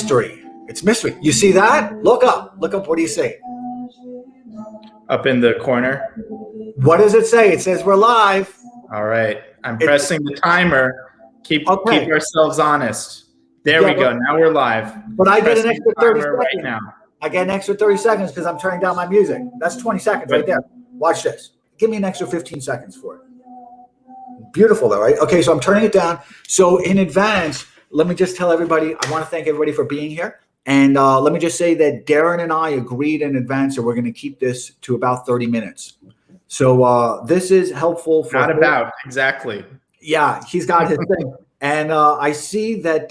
mystery. It's mystery. You see that? Look up. Look up. What do you see? Up in the corner. What does it say? It says we're live. All right. I'm pressing the timer. Keep ourselves honest. There we go. Now we're live. But I get an extra 30 seconds. Right now. I get an extra 30 seconds because I'm turning down my music. That's 20 seconds right there. Watch this. Give me an extra 15 seconds for it. Beautiful though, right? Okay, so I'm turning it down. So in advance, let me just tell everybody, I want to thank everybody for being here. And let me just say that Darren and I agreed in advance that we're going to keep this to about 30 minutes. So this is helpful for not about exactly. Yeah, he's got his thing. And I see that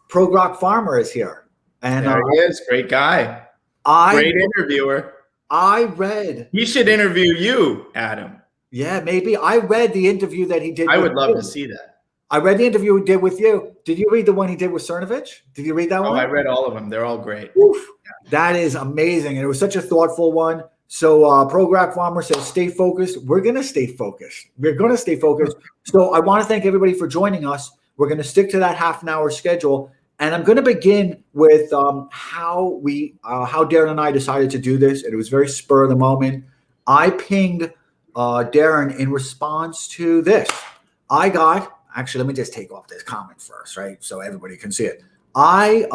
Progrok Farmer is here. And there he is. Great guy. Great interviewer. I read. He should interview you, Adam. Yeah, maybe. I read the interview that he did. I would love to see that. I read the interview he did with you. Did you read the one he did with Cernovich? Did you read that one? Oh, I read all of them. They're all great. Oof. Yeah. That is amazing. And it was such a thoughtful one. So Progrok Farmer says, stay focused. We're going to stay focused. We're going to stay focused. So I want to thank everybody for joining us. We're going to stick to that half-an-hour schedule. And I'm going to begin with how Darren and I decided to do this. And it was very spur of the moment. I pinged Darren in response to this. Actually, let me just take off this comment first, right? So everybody can see it. I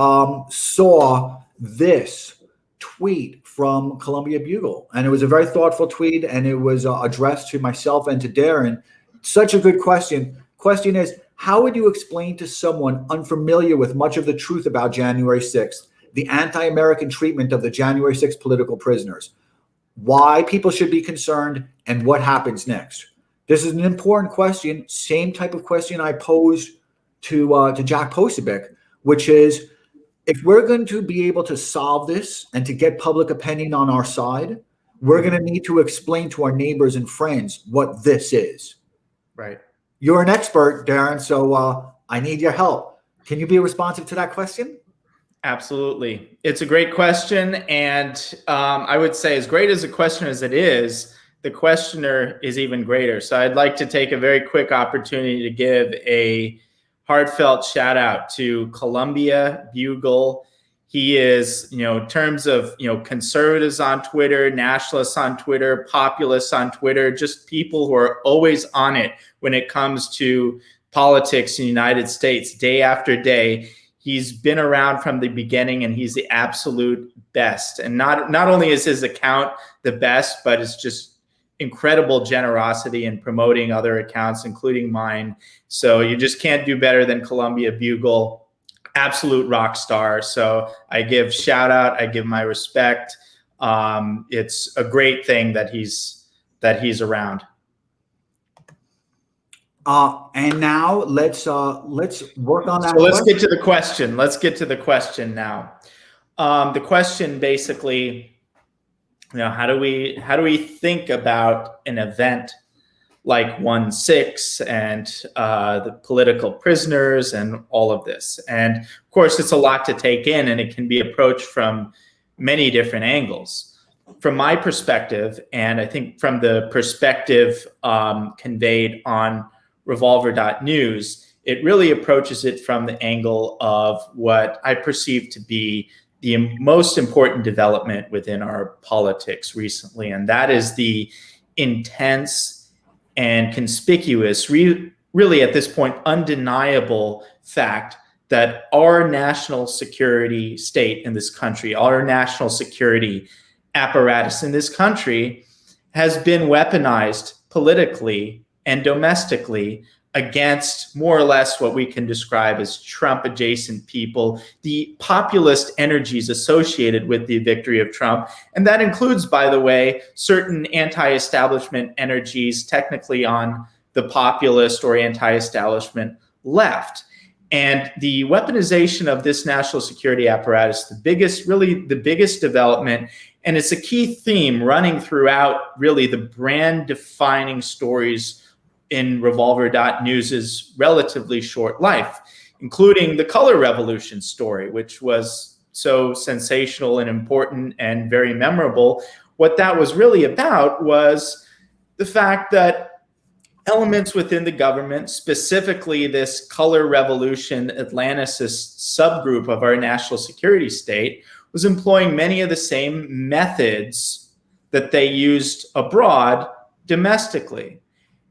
saw this tweet from Columbia Bugle, and it was a very thoughtful tweet, and it was addressed to myself and to Darren. Such a good question. Question is, how would you explain to someone unfamiliar with much of the truth about January 6th, the anti-American treatment of the January 6th political prisoners, why people should be concerned, and what happens next? This is an important question, same type of question I posed to Jack Posobiec, which is, if we're going to be able to solve this and to get public opinion on our side, we're going to need to explain to our neighbors and friends what this is. Right. You're an expert, Darren, so I need your help. Can you be responsive to that question? Absolutely. It's a great question. And I would say, as great as a question as it is, the questioner is even greater. So I'd like to take a very quick opportunity to give a heartfelt shout out to Columbia Bugle. He is, in terms of, conservatives on Twitter, nationalists on Twitter, populists on Twitter, just people who are always on it when it comes to politics in the United States, day after day. He's been around from the beginning, and he's the absolute best. And not only is his account the best, but it's just incredible generosity in promoting other accounts, including mine. So you just can't do better than Columbia Bugle. Absolute rock star. So I give shout out. I give my respect. It's a great thing that he's around. And now let's work on that. So let's get to the question. Let's get to the question now. The question basically, how do we think about an event like Jan6 and the political prisoners and all of this? And of course, it's a lot to take in, and it can be approached from many different angles. From my perspective, and I think from the perspective conveyed on revolver.news, it really approaches it from the angle of what I perceive to be the most important development within our politics recently, and that is the intense and conspicuous, really at this point, undeniable fact that our national security state in this country, our national security apparatus in this country has been weaponized politically and domestically against more or less what we can describe as Trump adjacent people, the populist energies associated with the victory of Trump. And that includes, by the way, certain anti-establishment energies technically on the populist or anti-establishment left. And the weaponization of this national security apparatus, the biggest development, and it's a key theme running throughout really the brand defining stories in revolver.news's relatively short life, including the color revolution story, which was so sensational and important and very memorable. What that was really about was the fact that elements within the government, specifically this color revolution Atlanticist subgroup of our national security state, was employing many of the same methods that they used abroad domestically.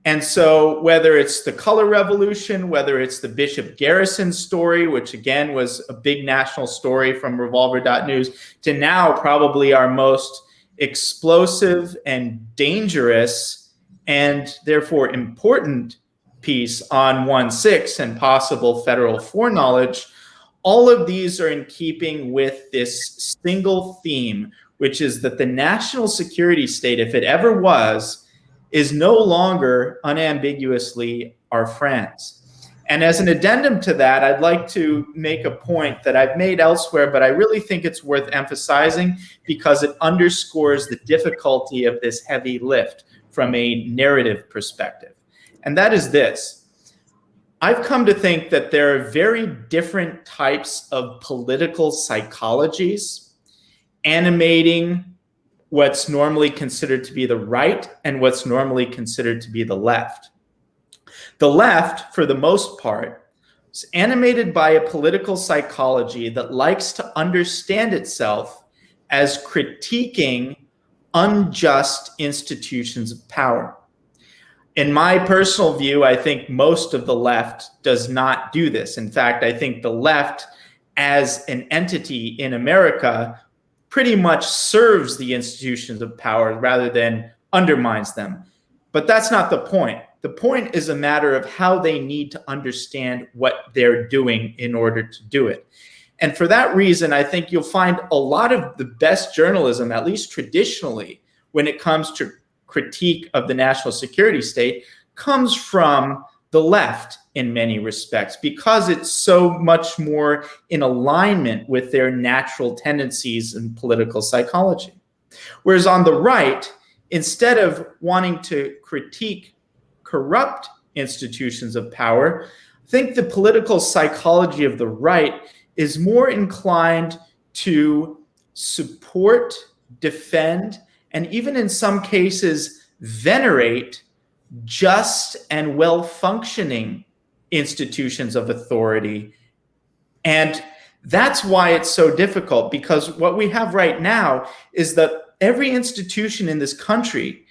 And so whether it's the color revolution, whether it's the Bishop Garrison story, which again was a big national story from revolver.news, to now probably our most explosive and dangerous and therefore important piece on 1/6 and possible federal foreknowledge, all of these are in keeping with this single theme, which is that the national security state, if it ever was, is no longer unambiguously our friends. And as an addendum to that, I'd like to make a point that I've made elsewhere, but I really think it's worth emphasizing because it underscores the difficulty of this heavy lift from a narrative perspective. And that is this. I've come to think that there are very different types of political psychologies animating what's normally considered to be the right and what's normally considered to be the left. The left, for the most part, is animated by a political psychology that likes to understand itself as critiquing unjust institutions of power. In my personal view, I think most of the left does not do this. In fact, I think the left as an entity in America pretty much serves the institutions of power rather than undermines them. But that's not the point. The point is a matter of how they need to understand what they're doing in order to do it. And for that reason, I think you'll find a lot of the best journalism, at least traditionally, when it comes to critique of the national security state, comes from the left in many respects, because it's so much more in alignment with their natural tendencies in political psychology. Whereas on the right, instead of wanting to critique corrupt institutions of power, I think the political psychology of the right is more inclined to support, defend, and even in some cases venerate just and well-functioning institutions of authority. And that's why it's so difficult, because what we have right now is that every institution in this country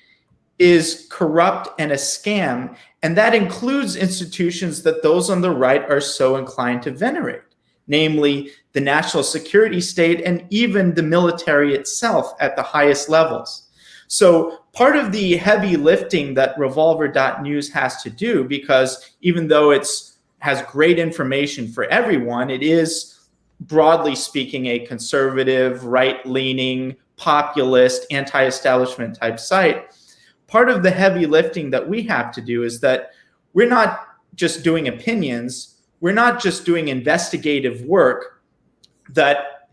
is corrupt and a scam, and that includes institutions that those on the right are so inclined to venerate, namely the national security state and even the military itself at the highest levels. So part of the heavy lifting that revolver.news has to do, because even though it has great information for everyone, it is, broadly speaking, a conservative, right-leaning, populist, anti-establishment type site. Part of the heavy lifting that we have to do is that we're not just doing opinions, we're not just doing investigative work that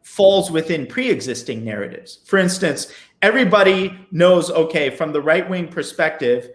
falls within pre-existing narratives. For instance, everybody knows, okay, from the right-wing perspective,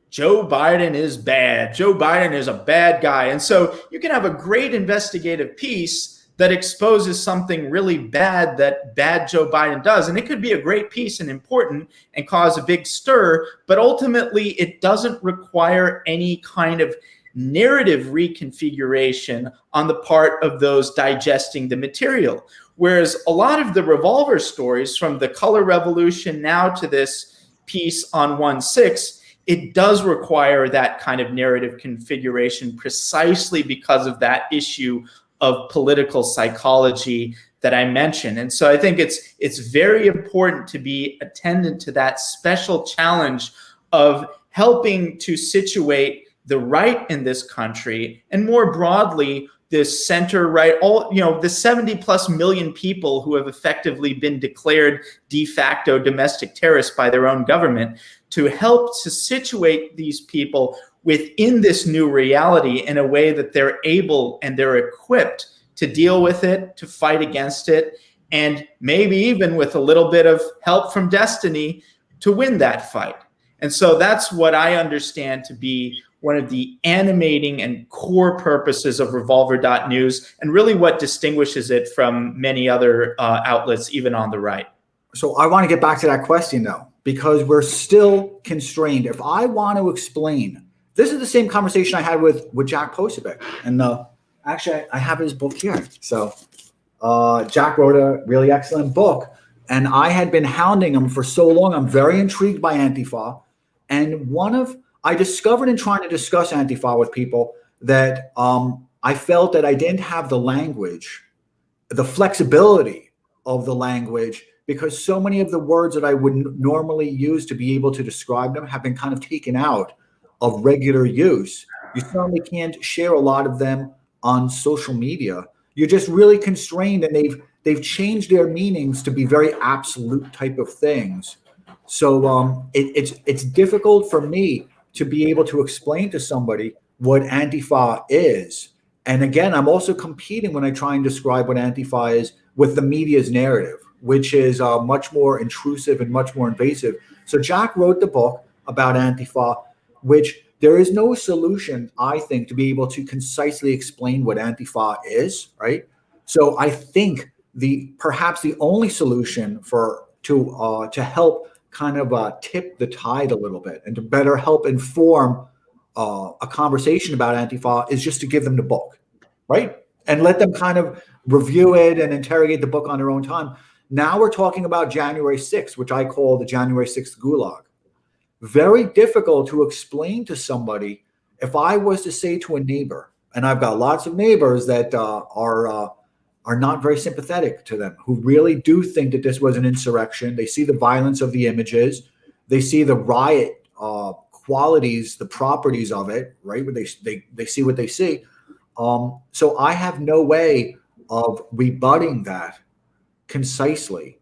Joe Biden is bad. Joe Biden is a bad guy. And so you can have a great investigative piece that exposes something really bad that bad Joe Biden does. And it could be a great piece and important and cause a big stir, but ultimately it doesn't require any kind of narrative reconfiguration on the part of those digesting the material. Whereas a lot of the revolver stories, from the color revolution now to this piece on 1/6, it does require that kind of narrative configuration precisely because of that issue of political psychology that I mentioned. And so I think it's very important to be attendant to that special challenge of helping to situate the right in this country, and more broadly, this center right, all, the 70 plus million people who have effectively been declared de facto domestic terrorists by their own government, to help to situate these people within this new reality in a way that they're able and they're equipped to deal with it, to fight against it, and maybe even with a little bit of help from destiny to win that fight. And so that's what I understand to be one of the animating and core purposes of revolver.news, and really what distinguishes it from many other outlets, even on the right. So I want to get back to that question though. because we're still constrained. If I want to explain, this is the same conversation I had with Jack Posobiec. And actually, I have his book here. So Jack wrote a really excellent book. And I had been hounding him for so long. I'm very intrigued by Antifa. And I discovered in trying to discuss Antifa with people that I felt that I didn't have the language, the flexibility of the language, because so many of the words that I would normally use to be able to describe them have been kind of taken out of regular use. You certainly can't share a lot of them on social media. You're just really constrained, and they've changed their meanings to be very absolute type of things. So it's difficult for me to be able to explain to somebody what Antifa is. And again, I'm also competing when I try and describe what Antifa is with the media's narrative, which is much more intrusive and much more invasive. So Jack wrote the book about Antifa, which there is no solution, I think, to be able to concisely explain what Antifa is, right? So I think perhaps the only solution to help kind of tip the tide a little bit and to better help inform a conversation about Antifa is just to give them the book, right? And let them kind of review it and interrogate the book on their own time. Now we're talking about January 6th, which I call the January 6th Gulag. Very difficult to explain to somebody. If I was to say to a neighbor, and I've got lots of neighbors that are not very sympathetic to them, who really do think that this was an insurrection. They see the violence of the images. They see the riot qualities, the properties of it, right? They see what they see. So I have no way of rebutting that concisely.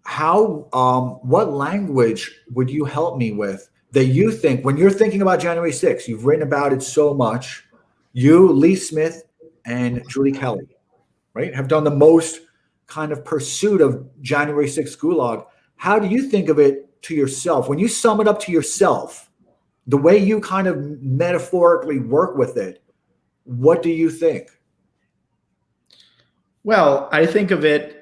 What language would you help me with that you think, when you're thinking about January 6th, you've written about it so much, you, Lee Smith, and Julie Kelly, right, have done the most kind of pursuit of January 6th Gulag. How do you think of it to yourself? When you sum it up to yourself, the way you kind of metaphorically work with it, what do you think? Well, I think of it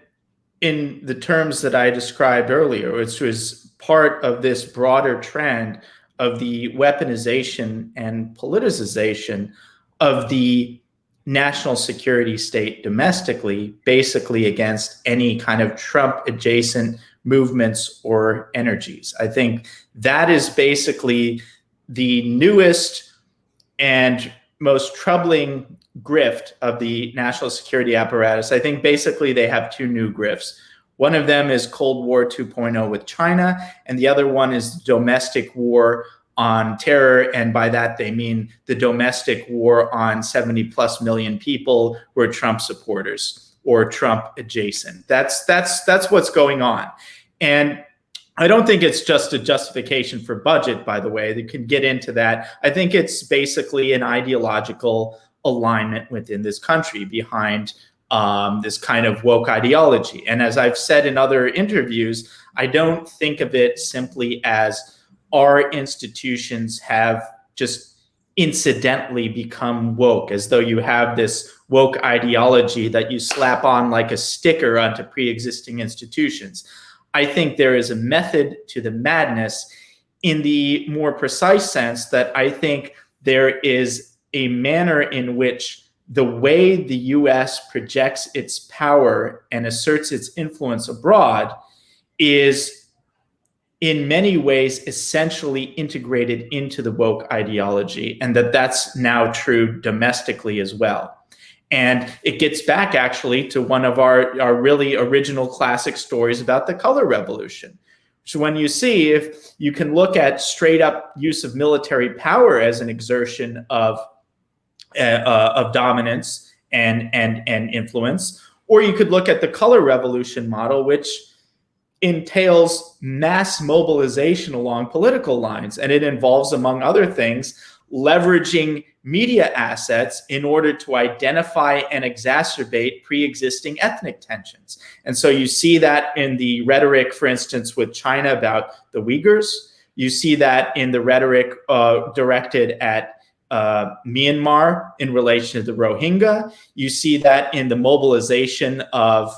in the terms that I described earlier, which was part of this broader trend of the weaponization and politicization of the national security state domestically, basically against any kind of Trump adjacent movements or energies. I think that is basically the newest and most troubling grift of the national security apparatus. I think basically they have two new grifts. One of them is Cold War 2.0 with China, and the other one is domestic war on terror. And by that, they mean the domestic war on 70 plus million people who are Trump supporters or Trump adjacent. That's what's going on. And I don't think it's just a justification for budget, by the way. They can get into that. I think it's basically an ideological alignment within this country behind this kind of woke ideology. And as I've said in other interviews, I don't think of it simply as our institutions have just incidentally become woke, as though you have this woke ideology that you slap on like a sticker onto pre-existing institutions. I think there is a method to the madness in the more precise sense that I think there is a manner in which the way the US projects its power and asserts its influence abroad is in many ways essentially integrated into the woke ideology, and that's now true domestically as well. And it gets back actually to one of our really original classic stories about the color revolution. So when you see, if you can look at straight up use of military power as an exertion of dominance and influence, or you could look at the color revolution model, which entails mass mobilization along political lines. And it involves, among other things, leveraging media assets in order to identify and exacerbate pre-existing ethnic tensions. And so you see that in the rhetoric, for instance, with China about the Uyghurs. You see that in the rhetoric directed at Myanmar in relation to the Rohingya. You see that in the mobilization of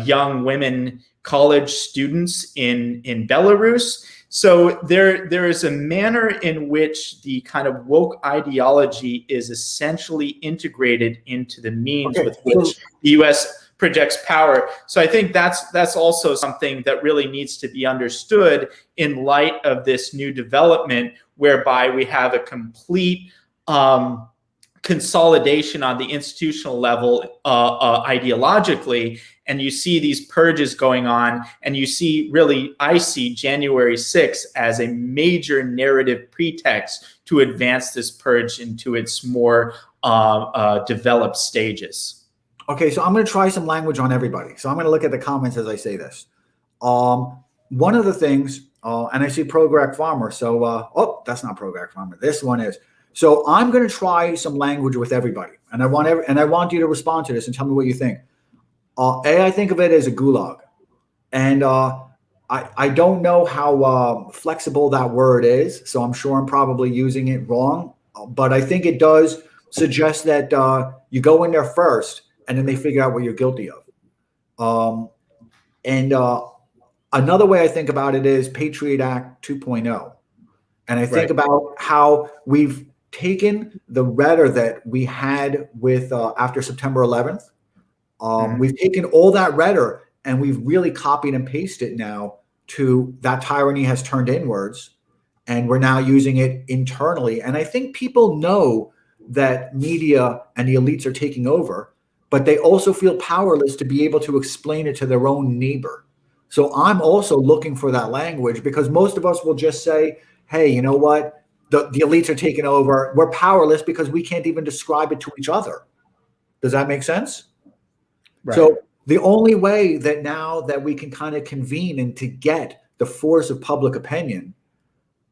young women college students in Belarus. So there is a manner in which the kind of woke ideology is essentially integrated into the means with which the U.S. projects power. So I think that's also something that really needs to be understood in light of this new development, whereby we have a complete consolidation on the institutional level ideologically, and you see these purges going on, and you see, really, I see January 6th as a major narrative pretext to advance this purge into its more developed stages. Okay, so I'm going to try some language on everybody. So I'm going to look at the comments as I say this. One of the things, and I see Prograk Farmer. So, oh, that's not Prograk Farmer. This one is. So I'm going to try some language with everybody, and I want you to respond to this and tell me what you think. I think of it as a gulag, and I don't know how flexible that word is, so I'm sure I'm probably using it wrong. But I think it does suggest that you go in there first, and then they figure out what you're guilty of. Another way I think about it is Patriot Act 2.0, and I think about how we've taken the rhetoric that we had with after September 11th. We've taken all that rhetoric and we've really copied and pasted it now to that tyranny has turned inwards, and we're now using it internally. And I think people know that media and the elites are taking over, but they also feel powerless to be able to explain it to their own neighbor. So I'm also looking for that language, because most of us will just say, hey, you know what? The elites are taking over. We're powerless because we can't even describe it to each other. Does that make sense? Right. So the only way that now that we can kind of convene and to get the force of public opinion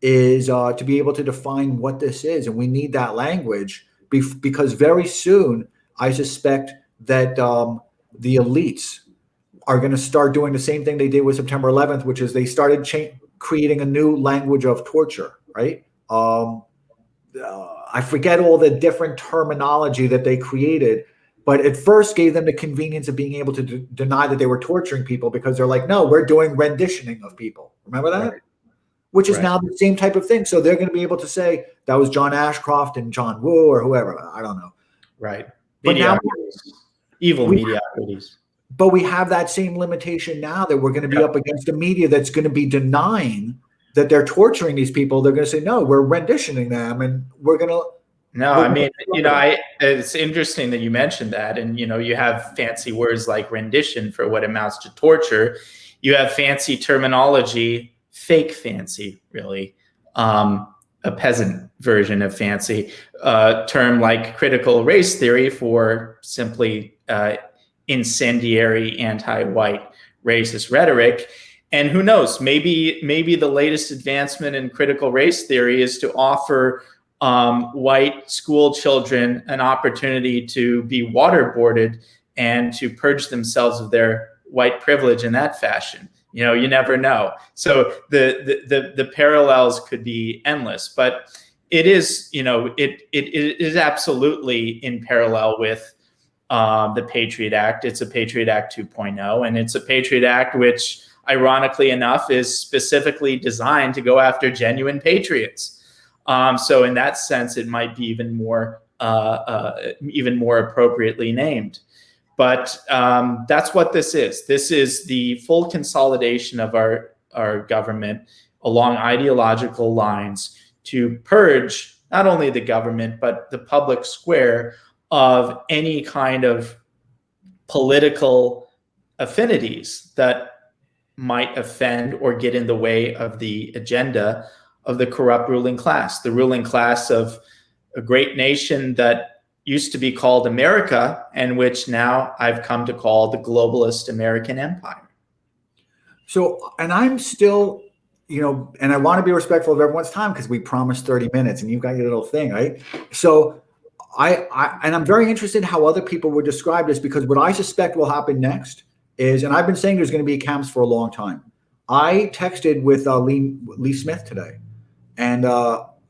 is to be able to define what this is. And we need that language because very soon I suspect that the elites are going to start doing the same thing they did with September 11th, which is they started creating a new language of torture, right? I forget all the different terminology that they created, but it first gave them the convenience of being able to deny that they were torturing people, because they're like, no, we're doing renditioning of people. Remember that? Right. Which is now the same type of thing. So they're going to be able to say that was John Ashcroft and John Woo or whoever. I don't know. Right. But now, evil mediocrities. But we have that same limitation now that we're going to be up against a media that's going to be denying that they're torturing these people. They're going to say, no, we're renditioning them, and we're going to. No, I mean, it's interesting that you mentioned that. And, you have fancy words like rendition for what amounts to torture. You have fancy terminology, fake fancy, really, a peasant version of fancy, term like critical race theory for simply incendiary anti-white racist rhetoric. And who knows, maybe the latest advancement in critical race theory is to offer white school children an opportunity to be waterboarded and to purge themselves of their white privilege in that fashion. You never know. So the parallels could be endless, but it is, it is absolutely in parallel with the Patriot Act. It's a Patriot Act 2.0, and it's a Patriot Act which, ironically enough, is specifically designed to go after genuine patriots. So in that sense, it might be even more appropriately named. But that's what this is. This is the full consolidation of our government along ideological lines to purge not only the government, but the public square of any kind of political affinities that might offend or get in the way of the agenda of the corrupt ruling class, the ruling class of a great nation that used to be called America, and which now I've come to call the globalist American empire. So, and I'm still, and I want to be respectful of everyone's time because we promised 30 minutes and you've got your little thing, right? So and I'm very interested in how other people would describe this, because what I suspect will happen next is, and I've been saying there's going to be camps for a long time. I texted with Lee Smith today, and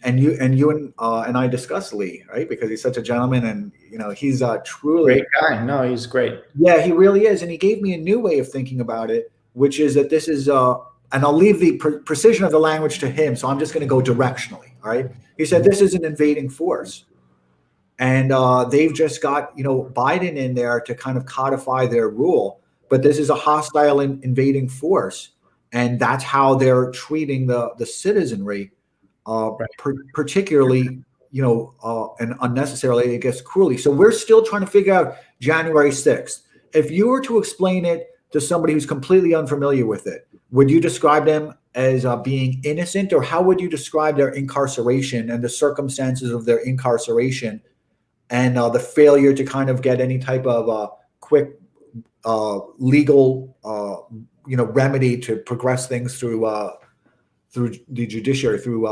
you and I discussed Lee, right? Because he's such a gentleman, and he's truly great guy. No, he's great. Yeah, he really is, and he gave me a new way of thinking about it, which is that this is, and I'll leave the precision of the language to him, so I'm just going to go directionally, all right? He said this is an invading force. And they've just got, Biden in there to kind of codify their rule. But this is a hostile invading force. And that's how they're treating the citizenry, particularly, and unnecessarily, I guess, cruelly. So we're still trying to figure out January 6th. If you were to explain it to somebody who's completely unfamiliar with it, would you describe them as being innocent, or how would you describe their incarceration and the circumstances of their incarceration and the failure to kind of get any type of quick legal, remedy to progress things through the judiciary, through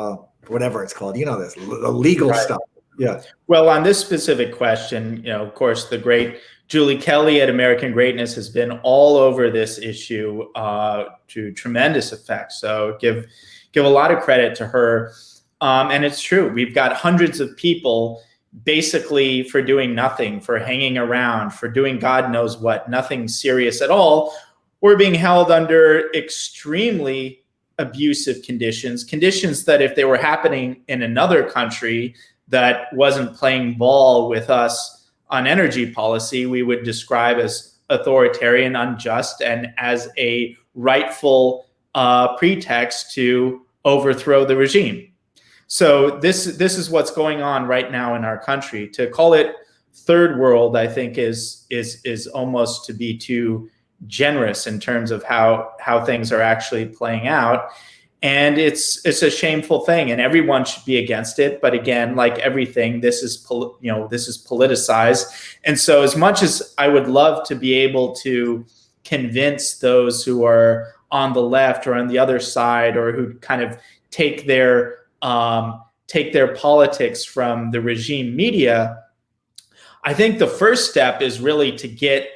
whatever it's called, this the legal stuff. Yeah. Well, on this specific question, of course, the great Julie Kelly at American Greatness has been all over this issue to tremendous effect. So give a lot of credit to her. And it's true. We've got hundreds of people basically for doing nothing, for hanging around, for doing God knows what, nothing serious at all. We're being held under extremely abusive conditions that if they were happening in another country that wasn't playing ball with us on energy policy, we would describe as authoritarian, unjust, and as a rightful pretext to overthrow the regime. So this is what's going on right now in our country. To call it third world, I think is almost to be too generous in terms of how things are actually playing out. And it's a shameful thing, and everyone should be against it. But again, like everything, this is politicized. And so as much as I would love to be able to convince those who are on the left or on the other side, or who kind of take their politics from the regime media, I think the first step is really to get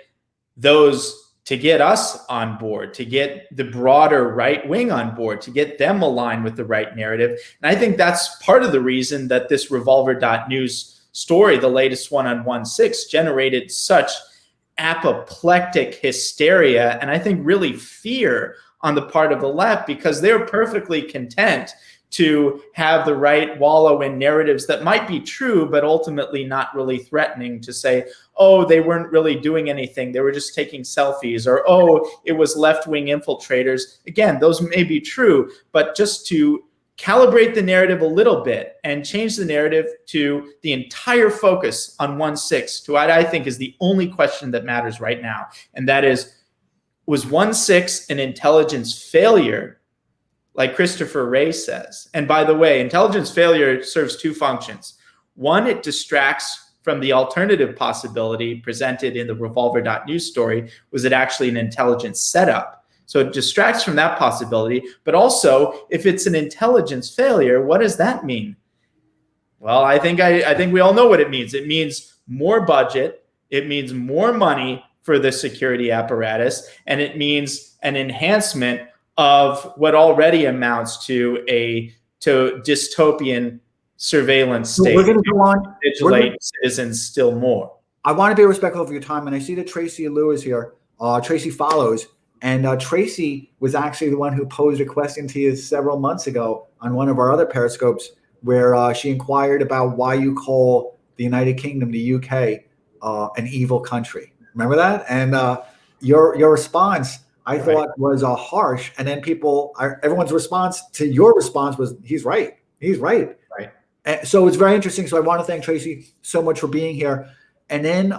us on board, to get the broader right wing on board, to get them aligned with the right narrative. And I think that's part of the reason that this revolver.news story, the latest one on 1/6, generated such apoplectic hysteria, and I think really fear on the part of the left, because they're perfectly content to have the right wallow in narratives that might be true, but ultimately not really threatening, to say, oh, they weren't really doing anything, they were just taking selfies, or, oh, it was left-wing infiltrators. Again, those may be true, but just to calibrate the narrative a little bit and change the narrative to the entire focus on 1/6, to what I think is the only question that matters right now. And that is, was 1/6 an intelligence failure, like Christopher Wray says? And by the way, intelligence failure serves two functions. One, it distracts from the alternative possibility presented in the revolver.news story. Was it actually an intelligence setup? So it distracts from that possibility. But also, if it's an intelligence failure, what does that mean? Well, I think we all know what it means. It means more budget. It means more money for the security apparatus. And it means an enhancement of what already amounts to dystopian surveillance state. So we're going to go on. Vigilate citizens still more. I want to be respectful of your time, and I see that Tracy Liu is here. Tracy follows, and Tracy was actually the one who posed a question to you several months ago on one of our other periscopes, where she inquired about why you call the United Kingdom, the UK, an evil country. Remember that? And your response, I thought, was harsh. And then everyone's response to your response was, he's right. He's right. Right. And so it's very interesting. So I want to thank Tracy so much for being here. And then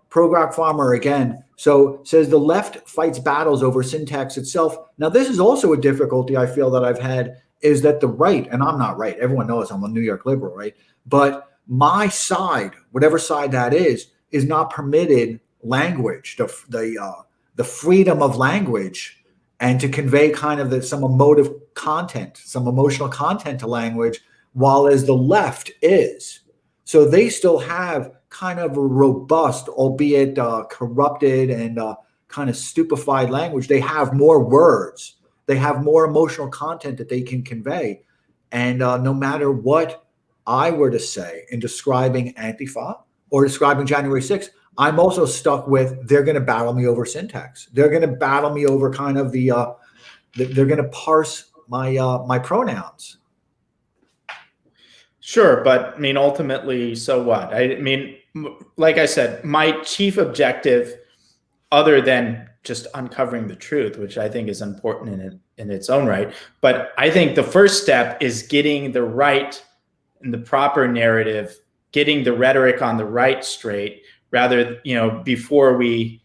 Prograk Farmer again. So says the left fights battles over syntax itself. Now, this is also a difficulty I feel that I've had, is that the right, and I'm not right, everyone knows I'm a New York liberal, right? But my side, whatever side that is not permitted language, the freedom of language, and to convey kind of some emotive content, some emotional content to language, while as the left is. So they still have kind of a robust, albeit corrupted and kind of stupefied language. They have more words. They have more emotional content that they can convey. And no matter what I were to say in describing Antifa or describing January 6th, I'm also stuck with they're going to battle me over syntax. They're going to battle me over kind of they're going to parse my pronouns. Sure, but I mean, ultimately, so what? I mean, like I said, my chief objective, other than just uncovering the truth, which I think is important in its own right, but I think the first step is getting the right and the proper narrative, getting the rhetoric on the right straight, rather, before we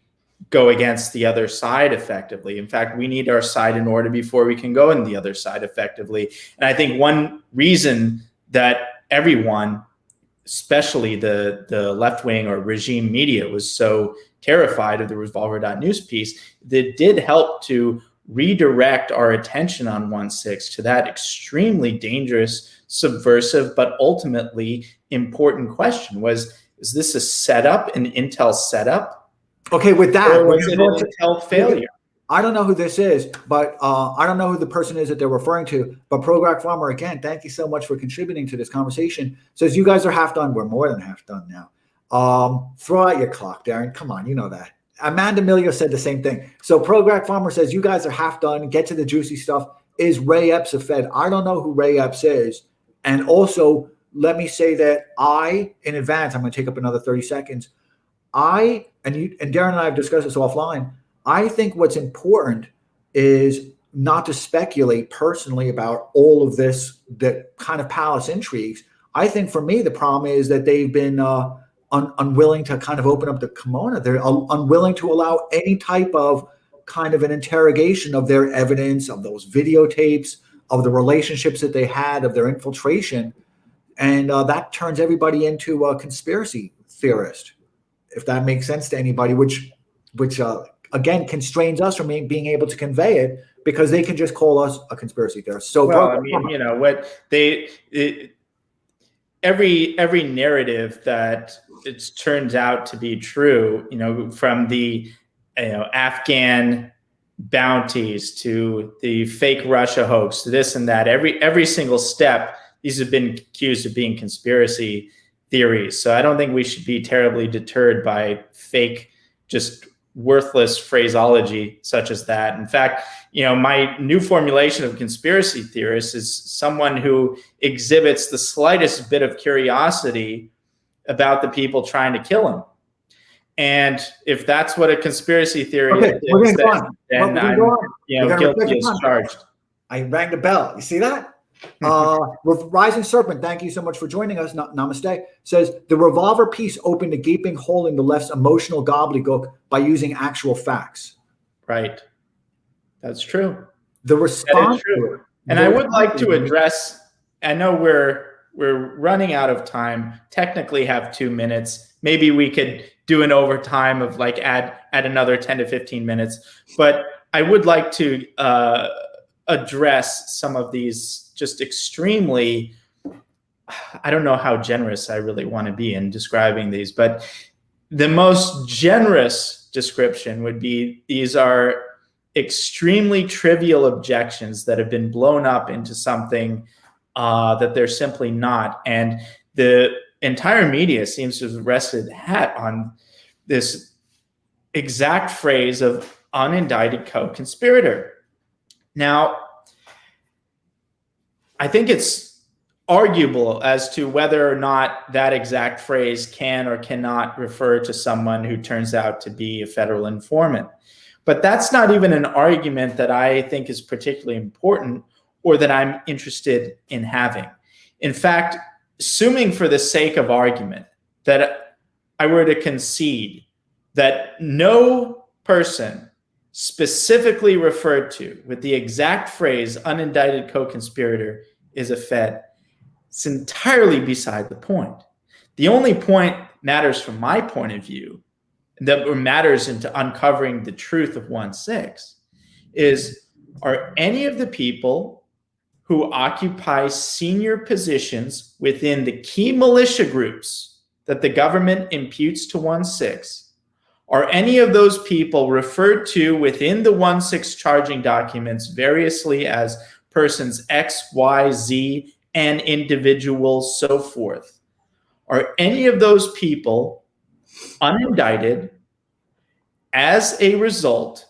go against the other side effectively. In fact, we need our side in order before we can go in the other side effectively. And I think one reason that everyone, especially the left-wing or regime media, was so terrified of the Revolver.News piece, that did help to redirect our attention on 1.6 to that extremely dangerous, subversive, but ultimately important question: is this a setup, an Intel setup? Okay, with that, or was it an Intel failure? I don't know who this is, but I don't know who the person is that they're referring to. But ProGrac Farmer, again, thank you so much for contributing to this conversation. Says you guys are half done. We're more than half done now. Throw out your clock, Darren. Come on, you know that. Amanda Milio said the same thing. So ProGrac Farmer says you guys are half done. Get to the juicy stuff. Is Ray Epps a Fed? I don't know who Ray Epps is. And also, let me say that in advance, I'm going to take up another 30 seconds. And Darren and I have discussed this offline. I think what's important is not to speculate personally about all of this, that kind of palace intrigues. I think for me, the problem is that they've been unwilling to kind of open up the kimono. They're unwilling to allow any type of kind of an interrogation of their evidence, of those videotapes, of the relationships that they had, of their infiltration. And that turns everybody into a conspiracy theorist, if that makes sense to anybody, which again, constrains us from being able to convey it, because they can just call us a conspiracy theorist. So, well, I mean, every narrative that it turns out to be true, from the Afghan bounties to the fake Russia hoax to this and that, every single step, these have been accused of being conspiracy theories. So I don't think we should be terribly deterred by fake, just worthless phraseology such as that. In fact, my new formulation of conspiracy theorist is someone who exhibits the slightest bit of curiosity about the people trying to kill him. And if that's what a conspiracy theory is, then I'm guilty as charged. I rang the bell. You see that? Rising Serpent, thank you so much for joining us. Namaste. Says the Revolver piece opened a gaping hole in the left's emotional gobbledygook by using actual facts. Right. That's true. The response to it. And I would like to address, I know we're running out of time, technically have 2 minutes. Maybe we could do an overtime of add another 10 to 15 minutes. But I would like to address some of these just extremely, I don't know how generous I really want to be in describing these, but the most generous description would be these are extremely trivial objections that have been blown up into something that they're simply not. And the entire media seems to have rested a hat on this exact phrase of unindicted co-conspirator. Now, I think it's arguable as to whether or not that exact phrase can or cannot refer to someone who turns out to be a federal informant. But that's not even an argument that I think is particularly important or that I'm interested in having. In fact, assuming for the sake of argument that I were to concede that no person specifically referred to with the exact phrase unindicted co-conspirator is a Fed, it's entirely beside the point. The only point matters from my point of view, that matters into uncovering the truth of 1.6, is, are any of the people who occupy senior positions within the key militia groups that the government imputes to 1.6, are any of those people referred to within the 1.6 charging documents variously as persons X, Y, Z, and individuals, so forth? Are any of those people unindicted as a result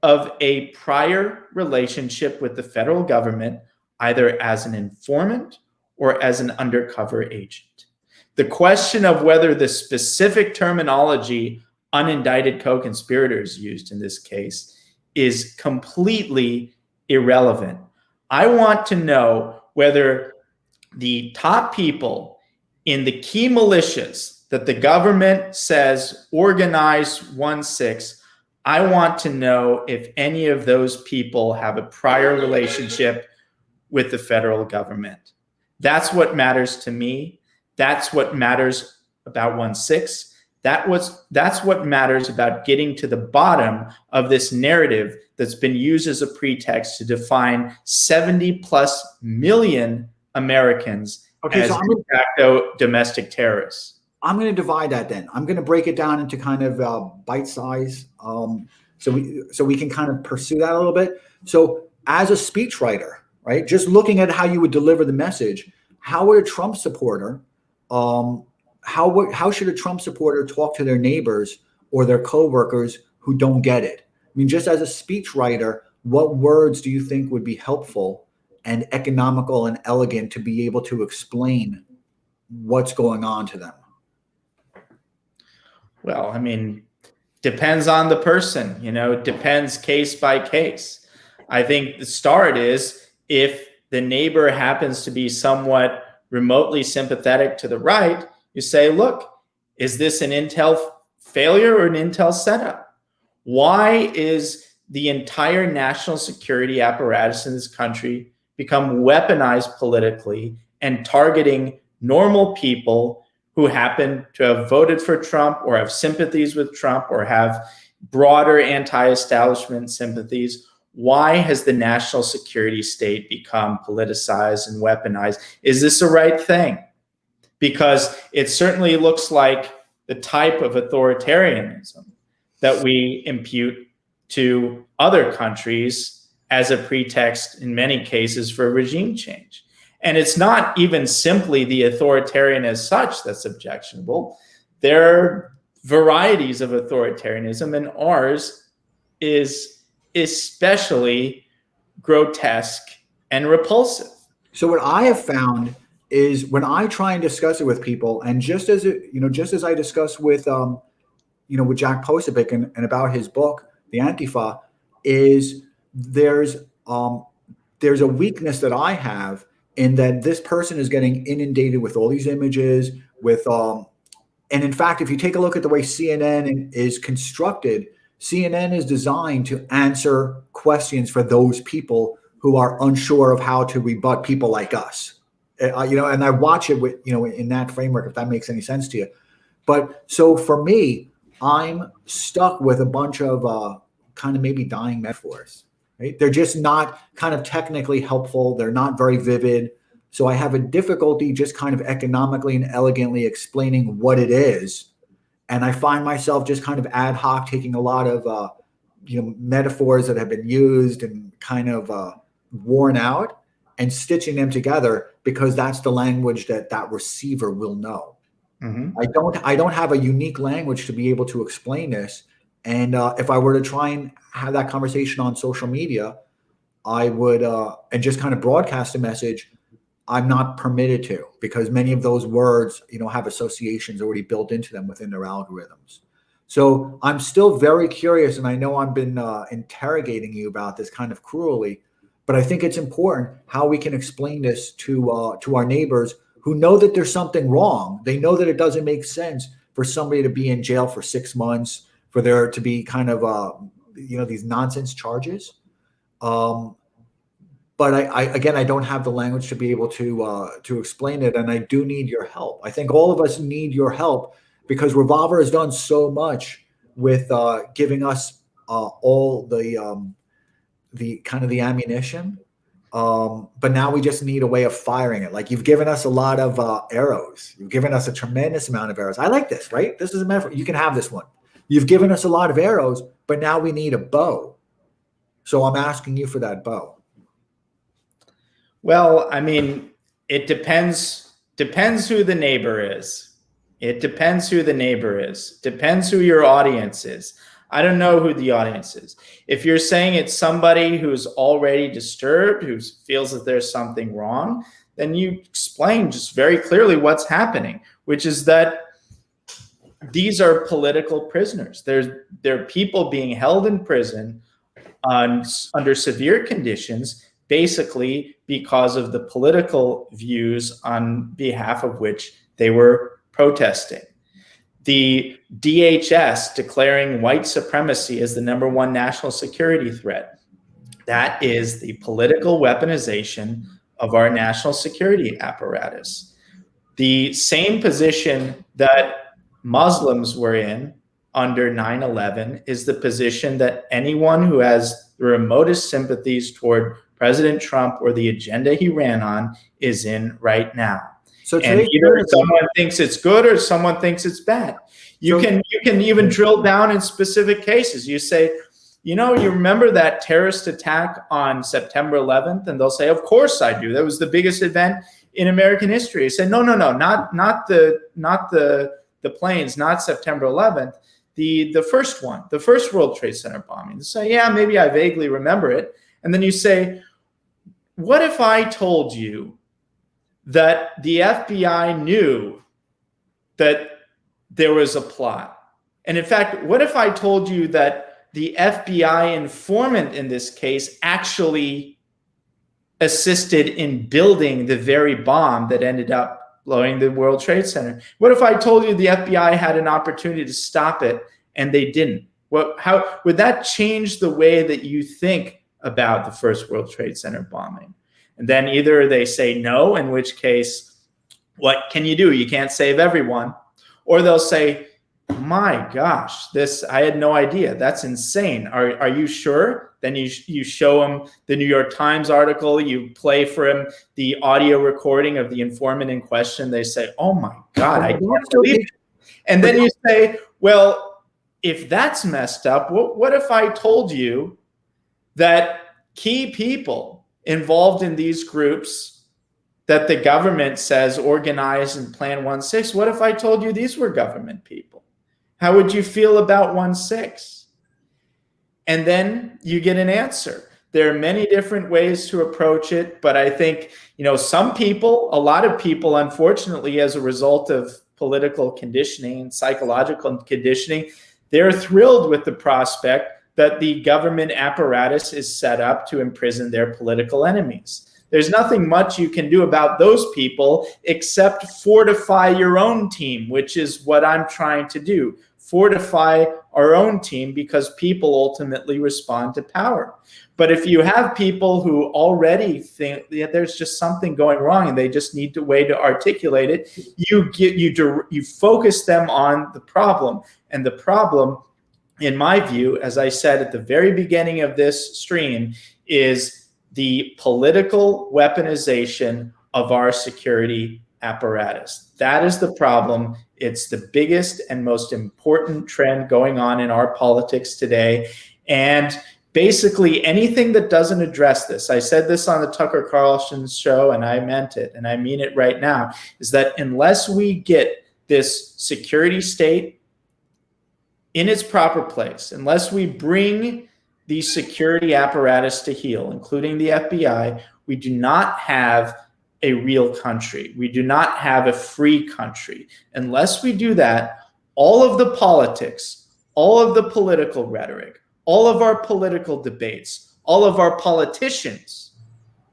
of a prior relationship with the federal government, either as an informant or as an undercover agent. The question of whether the specific terminology unindicted co-conspirators used in this case is completely irrelevant. I want to know whether the top people in the key militias that the government says organize Jan6, I want to know if any of those people have a prior relationship with the federal government. That's what matters to me. That's what matters about Jan6. That's what matters about getting to the bottom of this narrative that's been used as a pretext to define 70 plus million Americans as de facto domestic terrorists. I'm going to divide that then. I'm going to break it down into kind of bite size, so we can kind of pursue that a little bit. So as a speechwriter, right, just looking at how you would deliver the message, how would a Trump supporter, how should a Trump supporter talk to their neighbors or their coworkers who don't get it? I mean, just as a speechwriter, what words do you think would be helpful and economical and elegant to be able to explain what's going on to them? Well, I mean, depends on the person, it depends case by case. I think the start is if the neighbor happens to be somewhat remotely sympathetic to the right, you say, look, is this an intel failure or an intel setup? Why is the entire national security apparatus in this country become weaponized politically and targeting normal people who happen to have voted for Trump or have sympathies with Trump or have broader anti-establishment sympathies? Why has the national security state become politicized and weaponized? Is this the right thing? Because it certainly looks like the type of authoritarianism that we impute to other countries as a pretext in many cases for regime change. And it's not even simply the authoritarian as such that's objectionable. There are varieties of authoritarianism, and ours is especially grotesque and repulsive. So what I have found is when I try and discuss it with people, and just as I discussed with with Jack Posobiec and about his book, The Antifa, is there's a weakness that I have in that this person is getting inundated with all these images and in fact, if you take a look at the way CNN is constructed, CNN is designed to answer questions for those people who are unsure of how to rebut people like us. And I watch it with, in that framework, if that makes any sense to you. But so for me, I'm stuck with a bunch of kind of maybe dying metaphors. Right? They're just not kind of technically helpful. They're not very vivid. So I have a difficulty just kind of economically and elegantly explaining what it is. And I find myself just kind of ad hoc taking a lot of metaphors that have been used and kind of worn out and stitching them together because that's the language that receiver will know. Mm-hmm. I don't have a unique language to be able to explain this. And if I were to try and have that conversation on social media, I would, and just kind of broadcast a message, I'm not permitted to, because many of those words, have associations already built into them within their algorithms. So I'm still very curious, and I know I've been interrogating you about this kind of cruelly, but I think it's important how we can explain this to our neighbors who know that there's something wrong. They know that it doesn't make sense for somebody to be in jail for 6 months, for there to be kind of, these nonsense charges. But I don't have the language to be able to explain it. And I do need your help. I think all of us need your help because Revolver has done so much with giving us all the kind of the ammunition. But now we just need a way of firing it. Like you've given us a lot of arrows. You've given us a tremendous amount of arrows. I like this, right? This is a metaphor. You can have this one. You've given us a lot of arrows, but now we need a bow. So I'm asking you for that bow. Well, I mean, it depends who the neighbor is. It depends who the neighbor is. Depends who your audience is. I don't know who the audience is. If you're saying it's somebody who's already disturbed, who feels that there's something wrong, then you explain just very clearly what's happening, which is that these are political prisoners. There are people being held in prison under severe conditions, basically because of the political views on behalf of which they were protesting. The DHS declaring white supremacy as the #1 national security threat. That is the political weaponization of our national security apparatus. The same position that Muslims were in under 9/11 is the position that anyone who has the remotest sympathies toward President Trump or the agenda he ran on is in right now. So and either someone thinks it's good or someone thinks it's bad. You can even drill down in specific cases. You say, you remember that terrorist attack on September 11th? And they'll say, of course I do. That was the biggest event in American history. I say, no, not the planes, not September 11th, the first one, the first World Trade Center bombing. They say, yeah, maybe I vaguely remember it. And then you say, what if I told you that the FBI knew that there was a plot? And in fact, what if I told you that the FBI informant in this case actually assisted in building the very bomb that ended up blowing the World Trade Center? What if I told you the FBI had an opportunity to stop it and they didn't? How would that change the way that you think about the first World Trade Center bombing? And then either they say no, in which case, what can you do? You can't save everyone. Or they'll say, my gosh, I had no idea. That's insane. Are you sure? Then you show them the New York Times article. You play for him the audio recording of the informant in question. They say, oh my God, I can't believe it. And then you say, well, if that's messed up, what if I told you that key people involved in these groups that the government says organize and plan 1/6, what if I told you these were government people? How would you feel about 1/6? And then you get an answer. There are many different ways to approach it, but I think, some people, a lot of people, unfortunately, as a result of political conditioning and psychological conditioning, they're thrilled with the prospect that the government apparatus is set up to imprison their political enemies. There's nothing much you can do about those people except fortify your own team, which is what I'm trying to do. Fortify our own team, because people ultimately respond to power. But if you have people who already think that there's just something going wrong and they just need a way to articulate it, you focus them on the problem. And the problem, in my view, as I said at the very beginning of this stream, is the political weaponization of our security apparatus. That is the problem. It's the biggest and most important trend going on in our politics today. And basically anything that doesn't address this, I said this on the Tucker Carlson show and I meant it, and I mean it right now, is that unless we get this security state in its proper place, unless we bring the security apparatus to heel, including the FBI, we do not have a real country. We do not have a free country. Unless we do that, all of the politics, all of the political rhetoric, all of our political debates, all of our politicians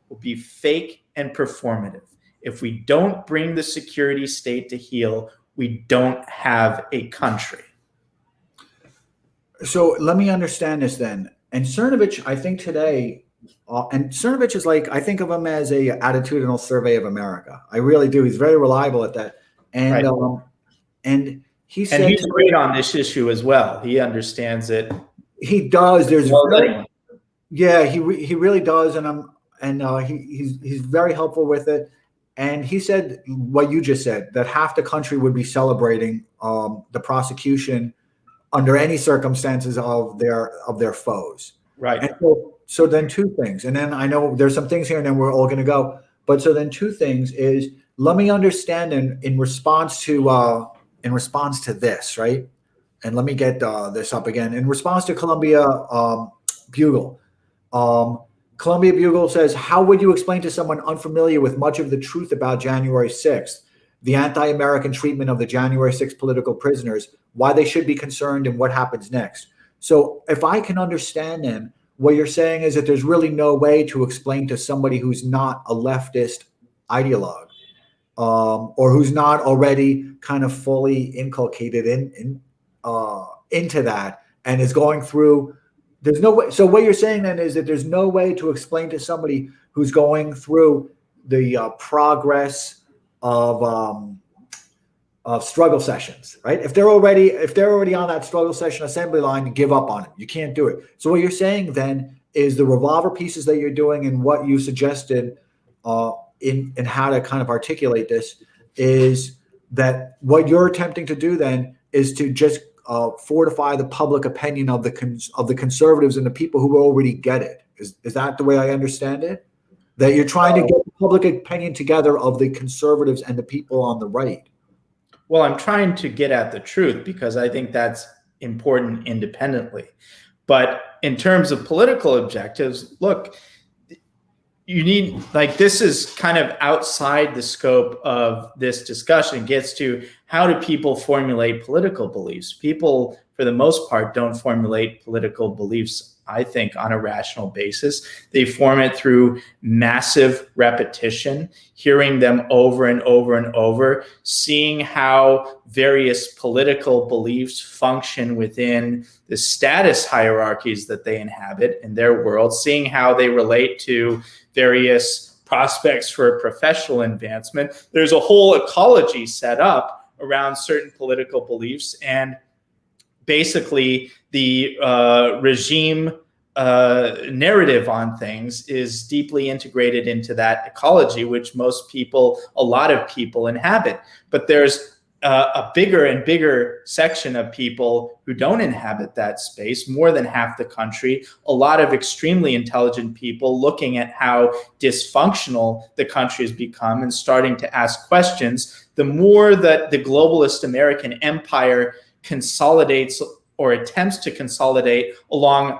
will be fake and performative. If we don't bring the security state to heel, we don't have a country. So let me understand this then. And Cernovich, I think today, and Cernovich is like, I think of him as a attitudinal survey of America. I really do. He's very reliable at that. And right. And he's great on this issue as well. He understands it. He does. There's yeah, he really does, and he's very helpful with it. And he said what you just said, that half the country would be celebrating the prosecution under any circumstances of their foes. Right. And so then two things, and then I know there's some things here, and then we're all going to go. But so then two things is, let me understand in response to in response to this, right? And let me get this up again. In response to Columbia Bugle, Columbia Bugle says, how would you explain to someone unfamiliar with much of the truth about January 6th, the anti-American treatment of the January 6th political prisoners, why they should be concerned and what happens next? So if I can understand them, what you're saying is that there's really no way to explain to somebody who's not a leftist ideologue, or who's not already kind of fully inculcated into that and is going through. There's no way. So what you're saying then is that there's no way to explain to somebody who's going through the progress of struggle sessions, right? If they're already on that struggle session assembly line, you give up on it. You can't do it. So what you're saying then is the revolver pieces that you're doing and what you suggested in how to kind of articulate this is that what you're attempting to do then is to just fortify the public opinion of the conservatives and the people who already get it. Is that the way I understand it? That you're trying to get the public opinion together of the conservatives and the people on the right. Well, I'm trying to get at the truth because I think that's important independently. But in terms of political objectives, look, you need, like, this is kind of outside the scope of this discussion. It gets to how do people formulate political beliefs? People, for the most part, don't formulate political beliefs, I think, on a rational basis. They form it through massive repetition, hearing them over and over and over, seeing how various political beliefs function within the status hierarchies that they inhabit in their world, seeing how they relate to various prospects for professional advancement. There's a whole ecology set up around certain political beliefs, and basically the regime narrative on things is deeply integrated into that ecology, which a lot of people inhabit. But there's a bigger and bigger section of people who don't inhabit that space, more than half the country, a lot of extremely intelligent people looking at how dysfunctional the country has become and starting to ask questions. The more that the globalist American empire consolidates or attempts to consolidate along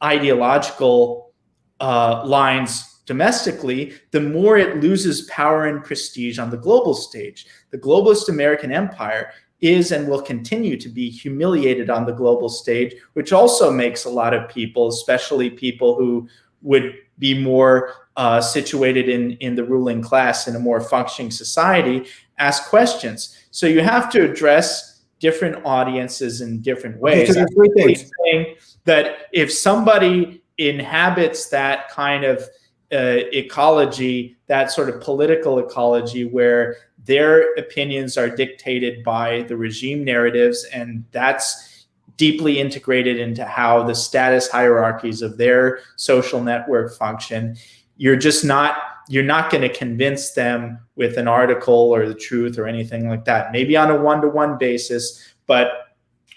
ideological lines domestically, the more it loses power and prestige on the global stage. The globalist American empire is and will continue to be humiliated on the global stage, which also makes a lot of people, especially people who would be more situated in the ruling class in a more functioning society, ask questions. So you have to address different audiences in different ways. Okay, so there's three things. Saying that if somebody inhabits that kind of ecology, that sort of political ecology where their opinions are dictated by the regime narratives, and that's deeply integrated into how the status hierarchies of their social network function, you're not going to convince them with an article or the truth or anything like that. Maybe on a one-to-one basis, but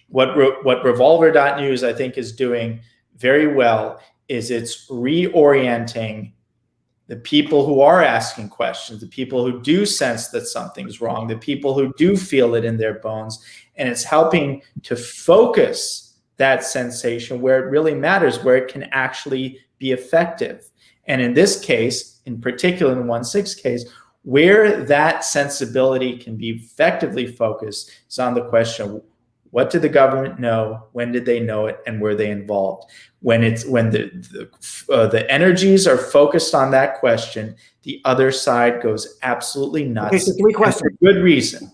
what Revolver.news I think is doing very well is it's reorienting the people who are asking questions, the people who do sense that something's wrong, the people who do feel it in their bones, and it's helping to focus that sensation where it really matters, where it can actually be effective. And in this case, in particular in the 1/6 case, where that sensibility can be effectively focused is on the question, what did the government know? When did they know it? And were they involved? When the energies are focused on that question, the other side goes absolutely nuts. Okay, so three questions. For good reason.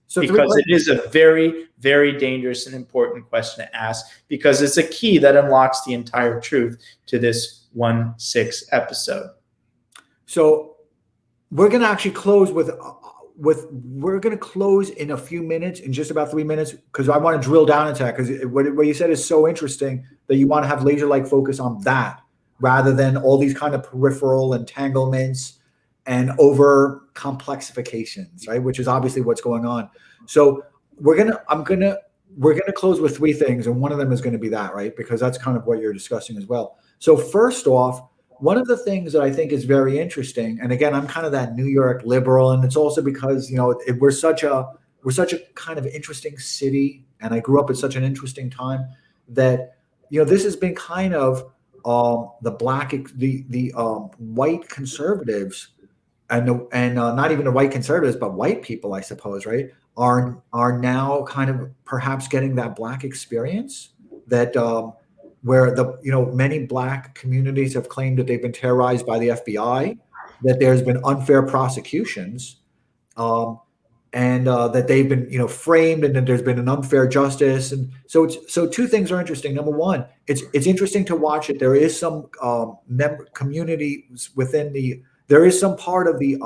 So because it is a very, very dangerous and important question to ask, because it's a key that unlocks the entire truth to this 1/6 episode. So we're going to actually close we're going to close in a few minutes, in just about 3 minutes, because I want to drill down into that, because what you said is so interesting that you want to have laser-like focus on that rather than all these kind of peripheral entanglements and over complexifications, right? Which is obviously what's going on. So we're gonna close with three things, and one of them is going to be that, right? Because that's kind of what you're discussing as well. So first off, one of the things that I think is very interesting, and again, I'm kind of that New York liberal, and it's also because we're such a we're such a kind of interesting city, and I grew up at such an interesting time that, this has been kind of the white conservatives and not even the white conservatives, but white people, I suppose, right, are now kind of perhaps getting that black experience that where many black communities have claimed that they've been terrorized by the FBI, that there's been unfair prosecutions, and that they've been framed, and that there's been an unfair justice. And so two things are interesting. Number one, it's interesting to watch it. There is some communities there is some part of the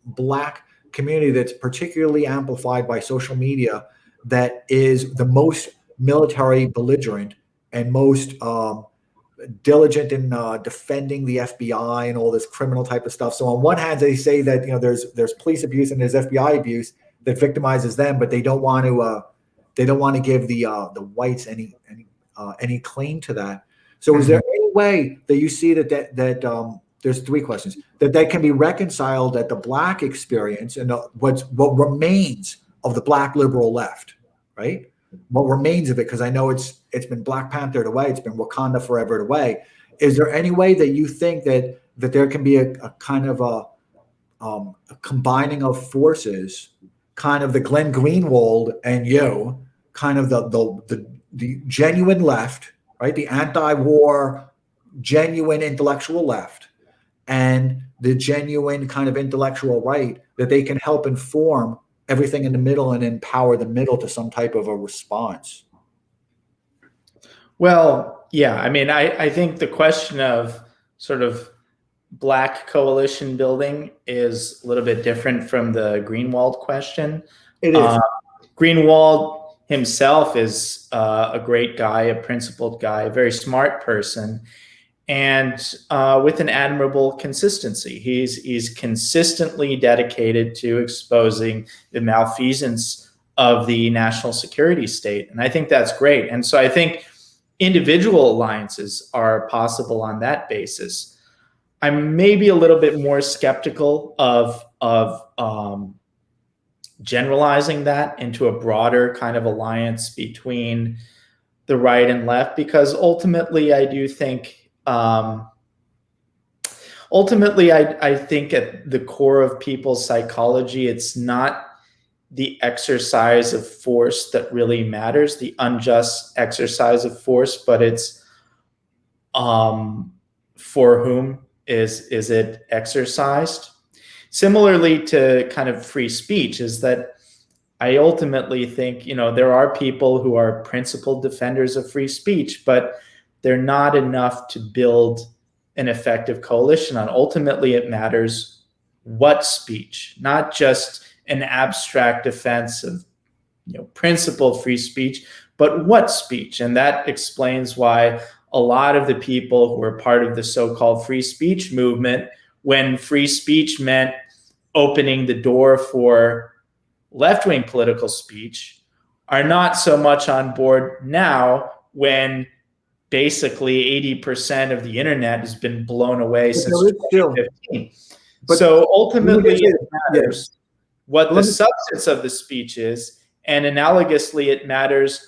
black community that's particularly amplified by social media that is the most military belligerent and most diligent in defending the FBI and all this criminal type of stuff. So on one hand, they say that there's police abuse and there's FBI abuse that victimizes them, but they don't want to give the whites any claim to that. So is there any way that you see that there's three questions that can be reconciled at the black experience and what remains of the black liberal left, right? What remains of it, because I know it's been Black Panthered away, it's been Wakanda forever away. Is there any way that you think that there can be a kind of a combining of forces, kind of the Glenn Greenwald and kind of the genuine left, right? The anti-war, genuine intellectual left, and the genuine kind of intellectual right, that they can help inform everything in the middle and empower the middle to some type of a response? Well, yeah, I mean, I think the question of sort of black coalition building is a little bit different from the Greenwald question. It is. Greenwald himself is a great guy, a principled guy, a very smart person, and with an admirable consistency. He's consistently dedicated to exposing the malfeasance of the national security state. And I think that's great. And so I think individual alliances are possible on that basis. I'm maybe a little bit more skeptical of generalizing that into a broader kind of alliance between the right and left, because ultimately I do think I think at the core of people's psychology, it's not the exercise of force that really matters, the unjust exercise of force, but it's for whom is it exercised. Similarly to kind of free speech, is that I ultimately think, there are people who are principled defenders of free speech, but they're not enough to build an effective coalition on. Ultimately, it matters what speech, not just an abstract defense of principled free speech, but what speech. And that explains why a lot of the people who are part of the so-called free speech movement, when free speech meant opening the door for left-wing political speech, are not so much on board now, when basically 80% of the internet has been blown away since 2015. So ultimately, it matters what the substance of the speech is, and analogously, it matters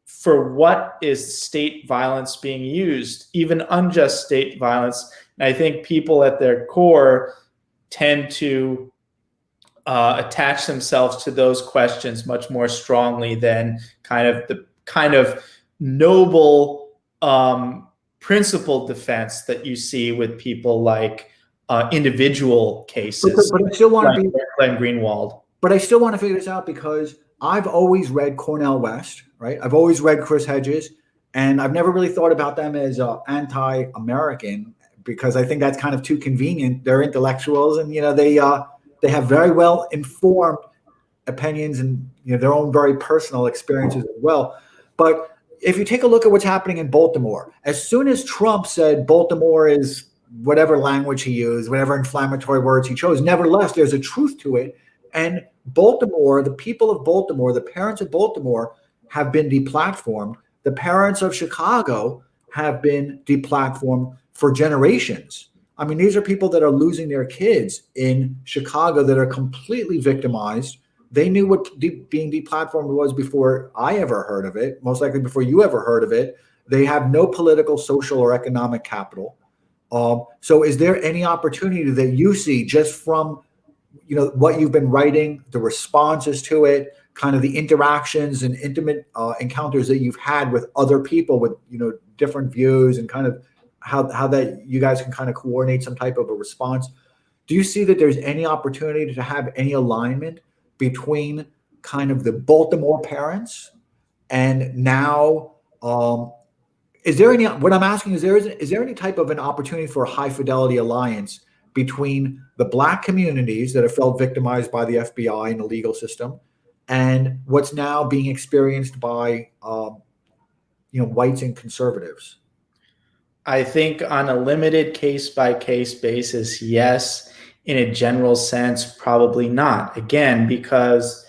for what is state violence being used, even unjust state violence. And I think people at their core tend to attach themselves to those questions much more strongly than the noble principled defense that you see with people like individual cases, but I still want to be Glenn Greenwald. But I still want to figure this out, because I've always read Cornel West, right? I've always read Chris Hedges, and I've never really thought about them as anti-American, because I think that's kind of too convenient. They're intellectuals, and they have very well informed opinions and their own very personal experiences as well. But if you take a look at what's happening in Baltimore, as soon as Trump said Baltimore is whatever language he used, whatever inflammatory words he chose, nevertheless, there's a truth to it. And Baltimore, the people of Baltimore, the parents of Baltimore have been deplatformed. The parents of Chicago have been deplatformed for generations. I mean, these are people that are losing their kids in Chicago that are completely victimized, They knew what being deplatformed was before I ever heard of it, most likely before you ever heard of it. They have no political, social, or economic capital. So is there any opportunity that you see just from, what you've been writing, the responses to it, kind of the interactions and intimate encounters that you've had with other people with, different views, and kind of how that you guys can kind of coordinate some type of a response? Do you see that there's any opportunity to have any alignment between kind of the Baltimore parents and now, is there any, what I'm asking is there any type of an opportunity for a high fidelity alliance between the Black communities that have felt victimized by the FBI and the legal system, and what's now being experienced by, whites and conservatives? I think on a limited case by case basis, yes. In a general sense, probably not. Again, because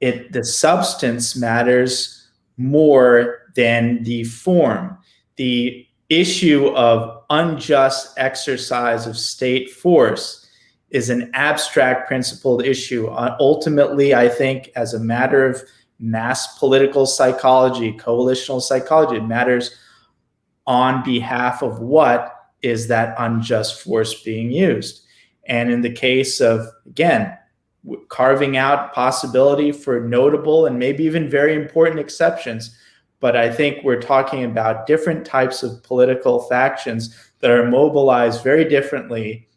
the substance matters more than the form. The issue of unjust exercise of state force is an abstract principled issue. Ultimately, I think as a matter of mass political psychology, coalitional psychology, it matters on behalf of what is that unjust force being used. And in the case of, again, carving out possibility for notable and maybe even very important exceptions, but I think we're talking about different types of political factions that are mobilized very differently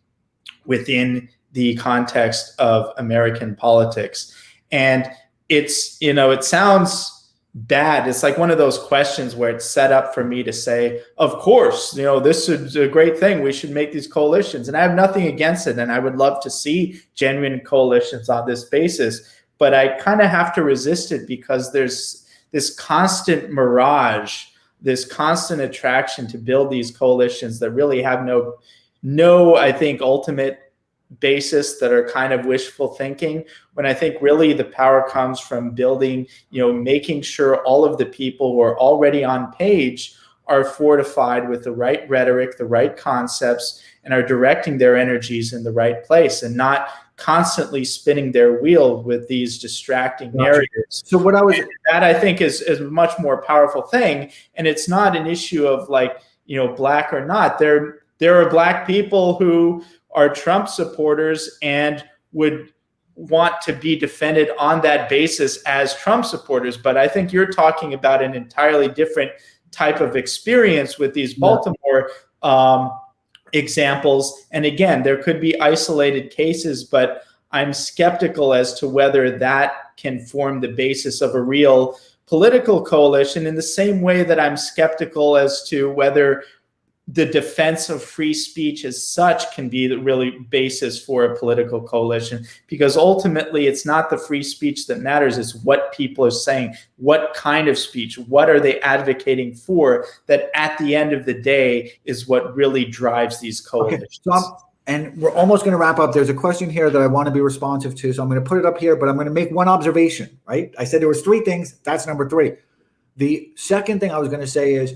within the context of American politics. And it's, it sounds bad. It's like one of those questions where it's set up for me to say, of course, this is a great thing. We should make these coalitions. And I have nothing against it. And I would love to see genuine coalitions on this basis. But I kind of have to resist it because there's this constant mirage, this constant attraction to build these coalitions that really have no, I think, ultimate basis, that are kind of wishful thinking, when I think really the power comes from building, making sure all of the people who are already on page are fortified with the right rhetoric, the right concepts, and are directing their energies in the right place, and not constantly spinning their wheel with these distracting narratives. So what that I think is a much more powerful thing. And it's not an issue of like, Black or not. There are Black people who are Trump supporters and would want to be defended on that basis as Trump supporters. But I think you're talking about an entirely different type of experience with these Baltimore examples. And again, there could be isolated cases, but I'm skeptical as to whether that can form the basis of a real political coalition, in the same way that I'm skeptical as to whether the defense of free speech as such can be the really basis for a political coalition, because ultimately it's not the free speech that matters. It's what people are saying, what kind of speech, what are they advocating for, that at the end of the day is what really drives these coalitions. Okay, so and we're almost going to wrap up. There's a question here that I want to be responsive to, so I'm going to put it up here, but I'm going to make one observation, right? I said there was 3 things. That's number 3. The second thing I was going to say is,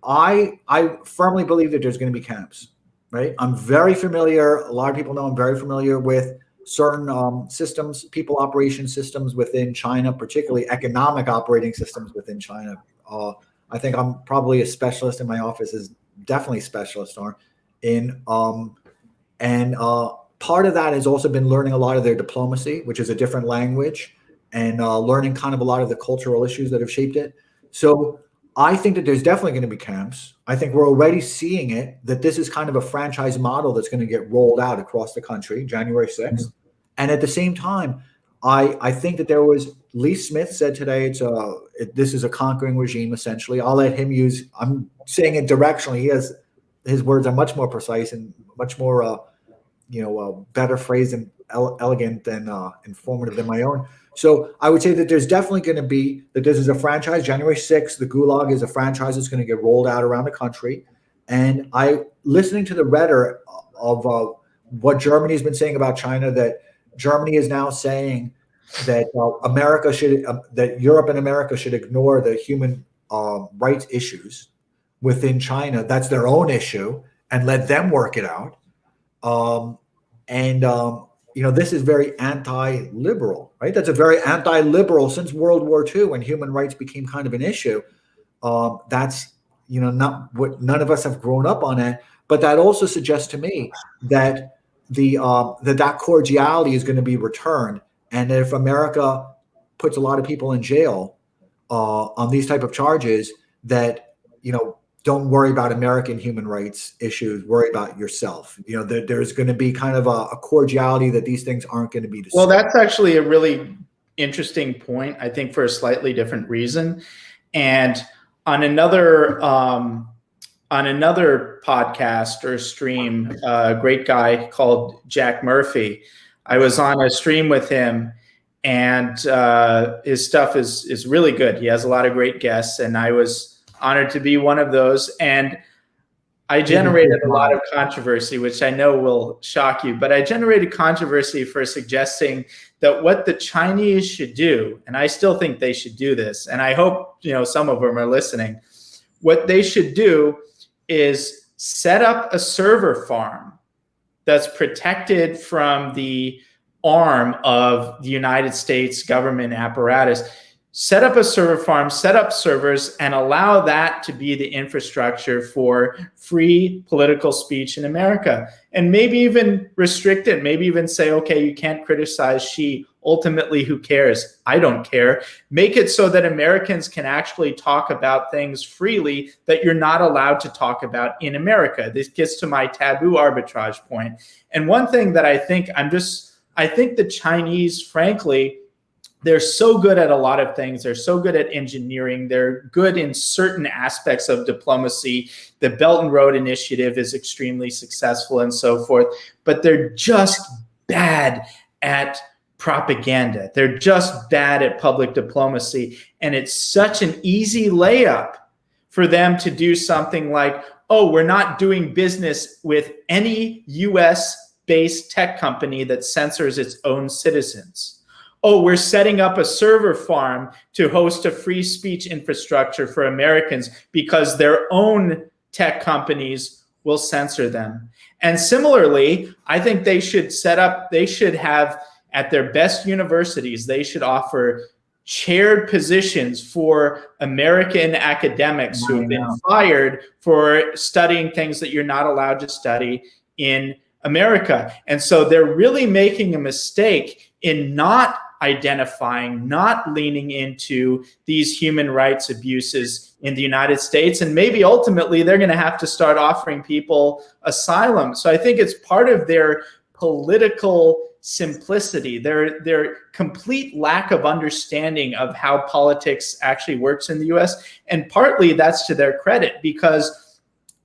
I firmly believe that there's going to be camps, right? I'm very familiar. A lot of people know I'm very familiar with certain systems, people operation systems within China, particularly economic operating systems within China. I think I'm probably a specialist in my office, is definitely specialist in. And part of that has also been learning a lot of their diplomacy, which is a different language, and learning kind of a lot of the cultural issues that have shaped it. So I think that there's definitely going to be camps. I think we're already seeing it, that this is kind of a franchise model that's going to get rolled out across the country, January 6th. Mm-hmm. And at the same time, I think that there was, Lee Smith said today, this is a conquering regime, essentially. I'll let him use, I'm saying it directionally. His words are much more precise and much more, better phrased and elegant and informative than my own. So I would say that there's definitely going to be, that this is a franchise. January 6th, the Gulag is a franchise that's going to get rolled out around the country. And listening to the rhetoric of what Germany has been saying about China, that Germany is now saying that that Europe and America should ignore the human rights issues within China. That's their own issue, and let them work it out. this is very anti-liberal, right? That's a very anti-liberal since World War II, when human rights became kind of an issue. That's not what, none of us have grown up on it, but that also suggests to me that that cordiality is going to be returned, and that if America puts a lot of people in jail on these type of charges, that don't worry about American human rights issues, worry about yourself. There's going to be kind of a cordiality that these things aren't going to be discussed. Well, that's actually a really interesting point, I think, for a slightly different reason. And on another podcast or stream, a great guy called Jack Murphy, I was on a stream with him, and his stuff is really good. He has a lot of great guests, and I was honored to be one of those. And I generated a lot of controversy, which I know will shock you, but I generated controversy for suggesting that what the Chinese should do, and I still think they should do this, and I hope some of them are listening, what they should do is set up a server farm that's protected from the arm of the United States government apparatus. Set up a server farm, set up servers, and allow that to be the infrastructure for free political speech in America. And maybe even restrict it, maybe even say, okay, you can't criticize Xi. Ultimately, who cares? I don't care. Make it so that Americans can actually talk about things freely that you're not allowed to talk about in America. This gets to my taboo arbitrage point. And one thing that I think the Chinese, frankly, they're so good at a lot of things. They're so good at engineering. They're good in certain aspects of diplomacy. The Belt and Road Initiative is extremely successful and so forth, but they're just bad at propaganda. They're just bad at public diplomacy. And it's such an easy layup for them to do something like, oh, we're not doing business with any US-based tech company that censors its own citizens. Oh, we're setting up a server farm to host a free speech infrastructure for Americans because their own tech companies will censor them. And similarly, I think they should have at their best universities, they should offer chaired positions for American academics who have been fired for studying things that you're not allowed to study in America. And so they're really making a mistake in not identifying, not leaning into these human rights abuses in the United States. And maybe ultimately they're going to have to start offering people asylum. So I think it's part of their political simplicity, their complete lack of understanding of how politics actually works in the US. And partly that's to their credit, because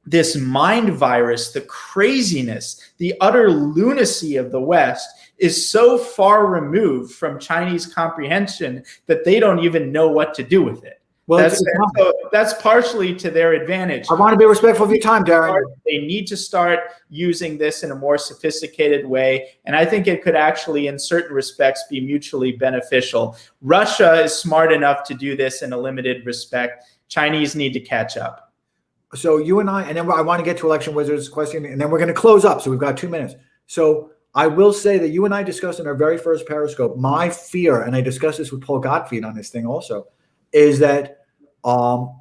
this mind virus, the craziness, the utter lunacy of the West is so far removed from Chinese comprehension that they don't even know what to do with it. Well, that's partially to their advantage. I want to be respectful of your time, Darren. They need to start using this in a more sophisticated way. And I think it could actually, in certain respects, be mutually beneficial. Russia is smart enough to do this in a limited respect. Chinese need to catch up. So you and and then I want to get to Election Wizard's question, and then we're going to close up. So we've got 2 minutes. So I will say that you and I discussed in our very first Periscope, my fear, and I discussed this with Paul Gottfried on this thing also, is that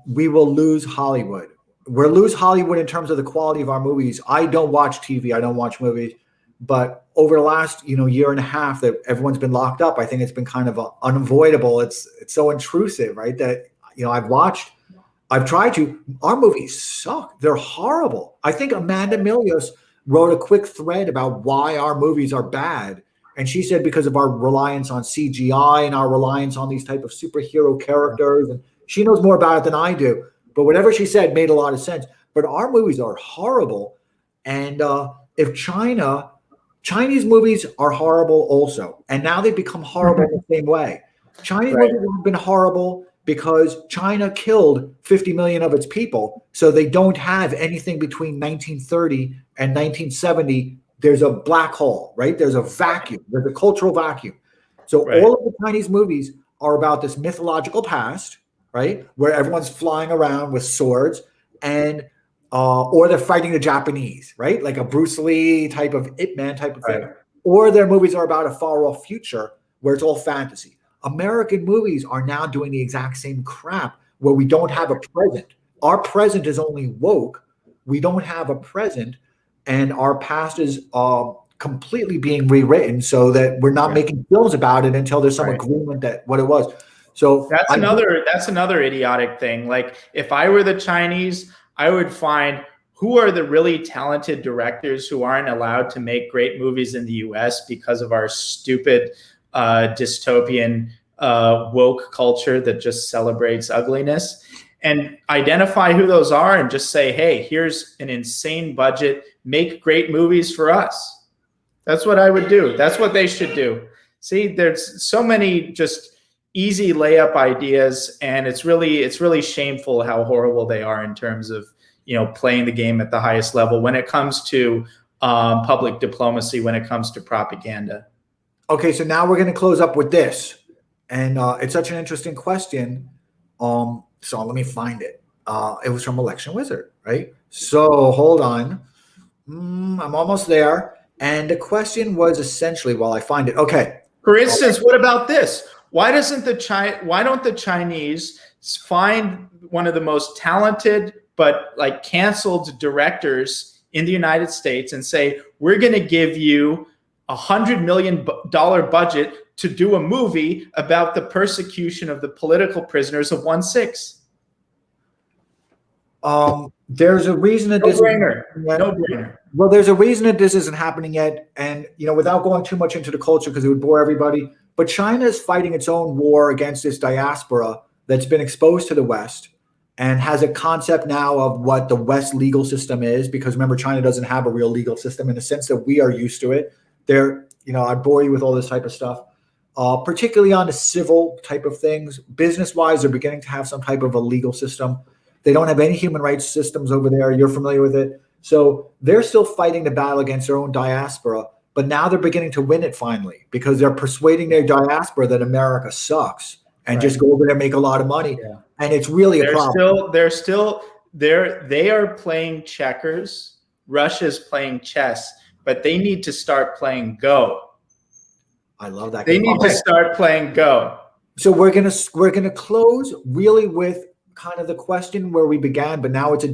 we will lose Hollywood. We'll lose Hollywood in terms of the quality of our movies. I don't watch TV. I don't watch movies. But over the last year and a half that everyone's been locked up, I think it's been kind of unavoidable. It's so intrusive, right? That I've tried to. Our movies suck. They're horrible. I think Amanda Milius wrote a quick thread about why our movies are bad. And she said because of our reliance on CGI and our reliance on these type of superhero characters. And she knows more about it than I do. But whatever she said made a lot of sense. But our movies are horrible. And if Chinese movies are horrible also. And now they've become horrible in the same way. Chinese movies have been horrible because China killed 50 million of its people. So they don't have anything between 1930 and 1970. There's a black hole, right? There's a vacuum. There's a cultural vacuum. So all of the Chinese movies are about this mythological past, right? Where everyone's flying around with swords and or they're fighting the Japanese, right? Like a Bruce Lee type of Ip Man type of thing. or their movies are about a far off future where it's all fantasy. American movies are now doing the exact same crap where we don't have a present. Our present is only woke. We don't have a present, and our past is completely being rewritten so that we're not making films about it until there's some agreement that what it was. So that's another idiotic thing. Like if I were the Chinese, I would find who are the really talented directors who aren't allowed to make great movies in the US because of our stupid dystopian woke culture that just celebrates ugliness, and identify who those are and just say, hey, here's an insane budget, make great movies for us. That's what I would do. That's what they should do. See, there's so many just easy layup ideas, and it's really shameful how horrible they are in terms of, playing the game at the highest level when it comes to public diplomacy, when it comes to propaganda. Okay, so now we're going to close up with this, and it's such an interesting question. So let me find it. It was from Election Wizard, right? So hold on. I'm almost there. And the question was essentially, while I find it, okay. For instance, what about this? Why don't the Chinese find one of the most talented but like canceled directors in the United States and say, we're going to give you $100 million budget to do a movie about the persecution of the political prisoners of 1/6? There's a reason that this no-brainer. Well, there's a reason that this isn't happening yet, and without going too much into the culture because it would bore everybody, but China is fighting its own war against this diaspora that's been exposed to the West and has a concept now of what the West legal system is, because remember, China doesn't have a real legal system in the sense that we are used to it. I bore you with all this type of stuff, particularly on the civil type of things. Business-wise, they're beginning to have some type of a legal system. They don't have any human rights systems over there. You're familiar with it. So they're still fighting the battle against their own diaspora, but now they're beginning to win it finally because they're persuading their diaspora that America sucks and just go over there and make a lot of money. Yeah. And it's really a problem. They are playing checkers. Russia's playing chess, but they need to start playing Go. I love that. They need to start playing Go. So we're gonna close really with kind of the question where we began, but now it's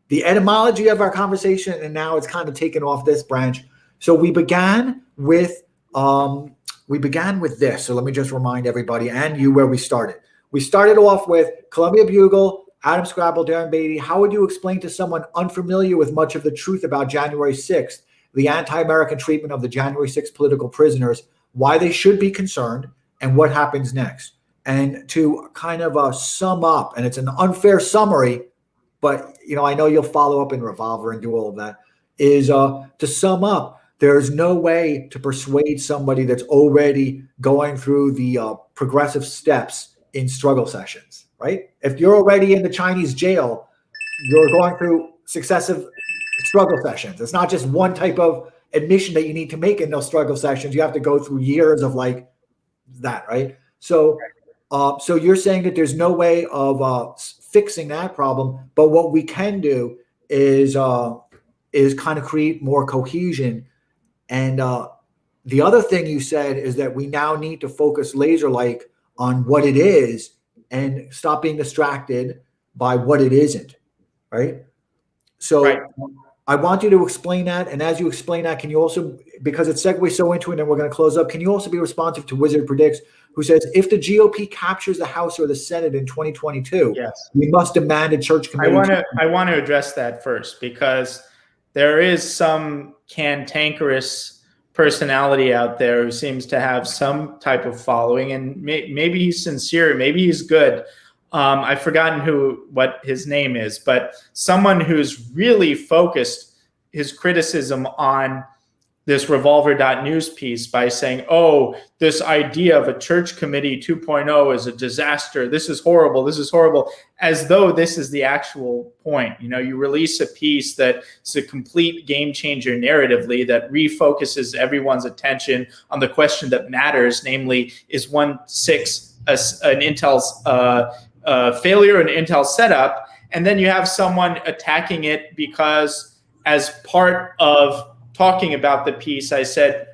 the etymology of our conversation, and now it's kind of taken off this branch. So we began with this. So let me just remind everybody and you where we started. We started off with Columbia Bugle, Adam Scrabble, Darren Beattie. How would you explain to someone unfamiliar with much of the truth about January 6th, the anti-American treatment of the January 6th political prisoners, why they should be concerned, and what happens next? And to kind of sum up, and it's an unfair summary, but I know you'll follow up in Revolver and do all of that, is to sum up, there's no way to persuade somebody that's already going through the progressive steps in struggle sessions, right? If you're already in the Chinese jail, you're going through successive struggle sessions. It's not just one type of admission that you need to make in those struggle sessions. You have to go through years of like that, right? So you're saying that there's no way of fixing that problem, but what we can do is kind of create more cohesion. And the other thing you said is that we now need to focus laser-like on what it is and stop being distracted by what it isn't, right? So I want you to explain that. And as you explain that, can you also, because it segues so into it and we're going to close up, can you also be responsive to Wizard Predicts, who says, if the GOP captures the House or the Senate in 2022, we must demand a church committee. I want to address that first, because there is some cantankerous personality out there who seems to have some type of following, and maybe he's sincere, maybe he's good. I've forgotten what his name is, but someone who's really focused his criticism on this Revolver.news piece by saying, oh, this idea of a church committee 2.0 is a disaster. This is horrible. This is horrible. As though this is the actual point. You release a piece that is a complete game changer narratively that refocuses everyone's attention on the question that matters, namely, is 1.6 an Intel's failure, an Intel setup? And then you have someone attacking it because as part of talking about the piece, I said,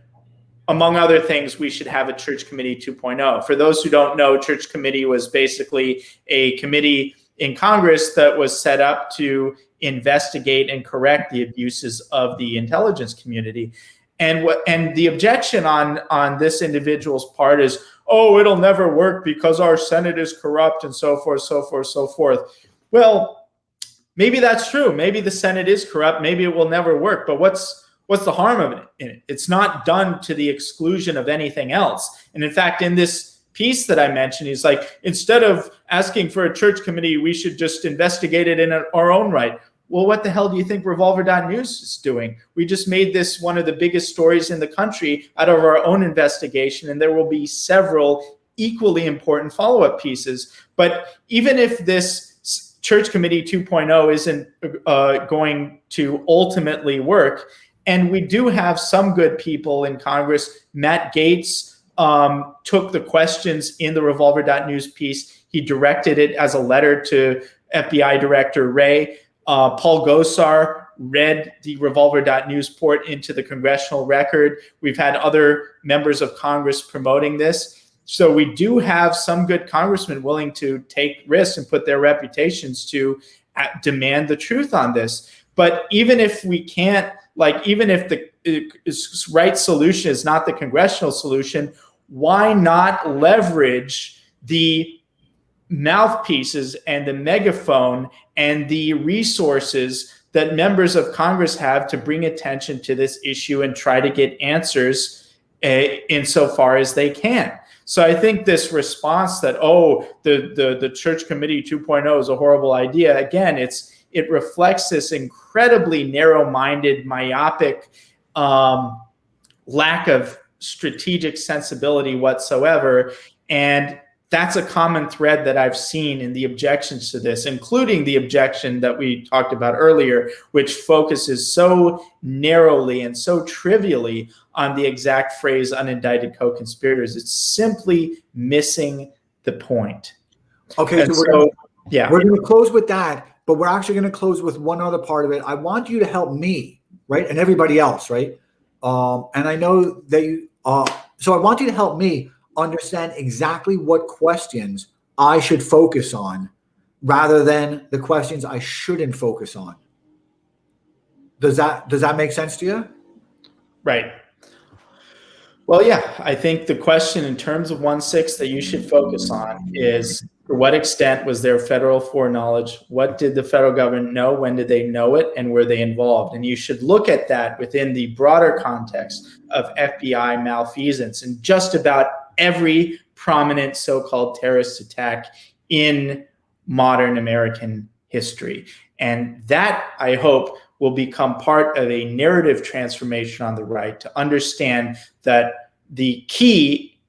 among other things, we should have a Church Committee 2.0. For those who don't know, Church Committee was basically a committee in Congress that was set up to investigate and correct the abuses of the intelligence community. And the objection on this individual's part is, oh, it'll never work because our Senate is corrupt and so forth, so forth, so forth. Well, maybe that's true. Maybe the Senate is corrupt. Maybe it will never work. But what's the harm of it in it? It's not done to the exclusion of anything else. And in fact, in this piece that I mentioned, he's like, instead of asking for a church committee, we should just investigate it in our own right. Well, what the hell do you think Revolver.news is doing? We just made this one of the biggest stories in the country out of our own investigation, and there will be several equally important follow-up pieces. But even if this Church Committee 2.0 isn't going to ultimately work, and we do have some good people in Congress, Matt Gaetz took the questions in the Revolver.news piece. He directed it as a letter to FBI Director Wray. Paul Gosar read the Revolver.news port into the congressional record. We've had other members of Congress promoting this. So we do have some good congressmen willing to take risks and put their reputations to demand the truth on this. But even if we can't, even if the right solution is not the congressional solution, why not leverage the mouthpieces and the megaphone and the resources that members of Congress have to bring attention to this issue and try to get answers insofar as they can? So I think this response that, oh, the Church Committee 2.0 is a horrible idea, again, it reflects this incredibly narrow-minded, myopic lack of strategic sensibility whatsoever. And that's a common thread that I've seen in the objections to this, including the objection that we talked about earlier, which focuses so narrowly and so trivially on the exact phrase unindicted co-conspirators. It's simply missing the point. Okay, so we're going to close with that, but we're actually going to close with one other part of it. I want you to help me, right, and everybody else, right? And I know that you, so I want you to help me understand exactly what questions I should focus on rather than the questions I shouldn't focus on. Does that make sense to you? Right. Well, yeah, I think the question in terms of 1/6 that you should focus on is, to what extent was there federal foreknowledge? What did the federal government know? When did they know it? And were they involved? And you should look at that within the broader context of FBI malfeasance and just about every prominent so-called terrorist attack in modern American history. And that, I hope, will become part of a narrative transformation on the right to understand that the key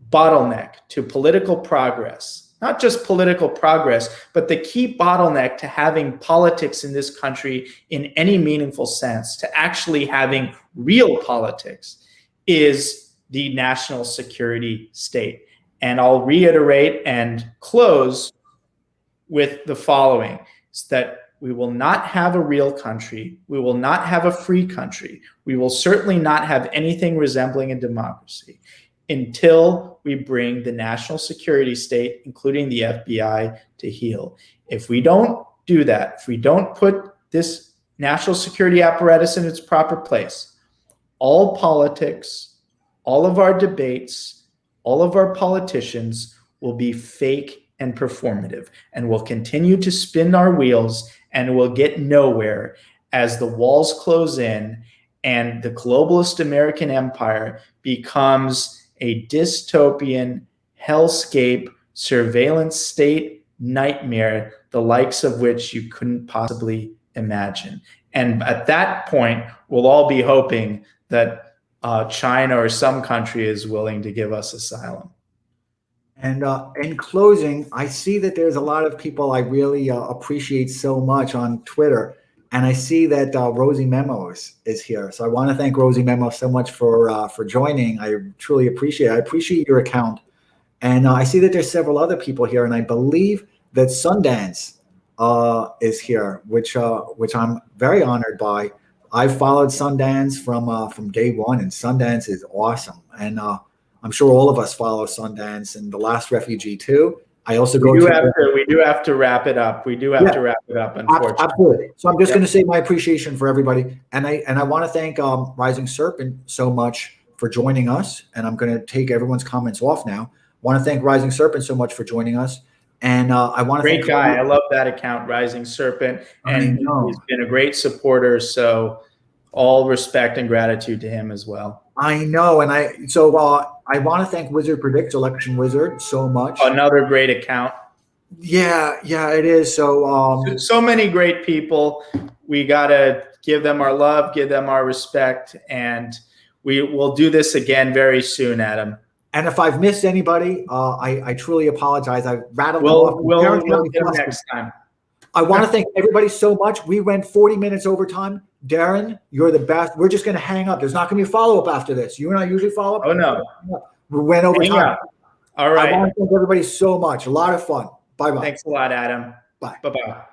bottleneck to political progress, not just political progress, but the key bottleneck to having politics in this country in any meaningful sense, to actually having real politics, is the national security state. And I'll reiterate and close with the following: is that we will not have a real country. We will not have a free country. We will certainly not have anything resembling a democracy until we bring the national security state, including the FBI, to heel. If we don't do that, if we don't put this national security apparatus in its proper place, all politics, all of our debates, all of our politicians will be fake and performative, and we'll continue to spin our wheels, and we'll get nowhere as the walls close in and the globalist American empire becomes a dystopian hellscape surveillance state nightmare, the likes of which you couldn't possibly imagine. And at that point, we'll all be hoping that China or some country is willing to give us asylum. And in closing, I see that there's a lot of people I really appreciate so much on Twitter. And I see that Rosie Memos is here. So I want to thank Rosie Memos so much for joining. I truly appreciate it. I appreciate your account. And I see that there's several other people here. And I believe that Sundance is here, which I'm very honored by. I've followed Sundance from day one, and Sundance is awesome. And I'm sure all of us follow Sundance and The Last Refugee too. I also we do have to wrap it up. We do have to wrap it up, unfortunately. Absolutely. So I'm just going to say my appreciation for everybody, and I want to thank Rising Serpent so much for joining us. And I'm going to take everyone's comments off now. Want to thank Rising Serpent so much for joining us, and I want to great guy. I love that account, Rising Serpent, and he's been a great supporter. So all respect and gratitude to him as well. I know, and I want to thank Wizard Predicts, Election Wizard, so much. Another great account. Yeah, it is. So many great people. We gotta give them our love, give them our respect, and we will do this again very soon, Adam. And if I've missed anybody, I truly apologize. I rattled them off. We'll get them next time. I want to thank everybody so much. We went 40 minutes overtime. Darren, you're the best. We're just going to hang up. There's not going to be a follow-up after this. You and I usually follow up. Oh, no. We went over time. All right. I want to thank everybody so much. A lot of fun. Bye-bye. Thanks a lot, Adam. Bye. Bye-bye.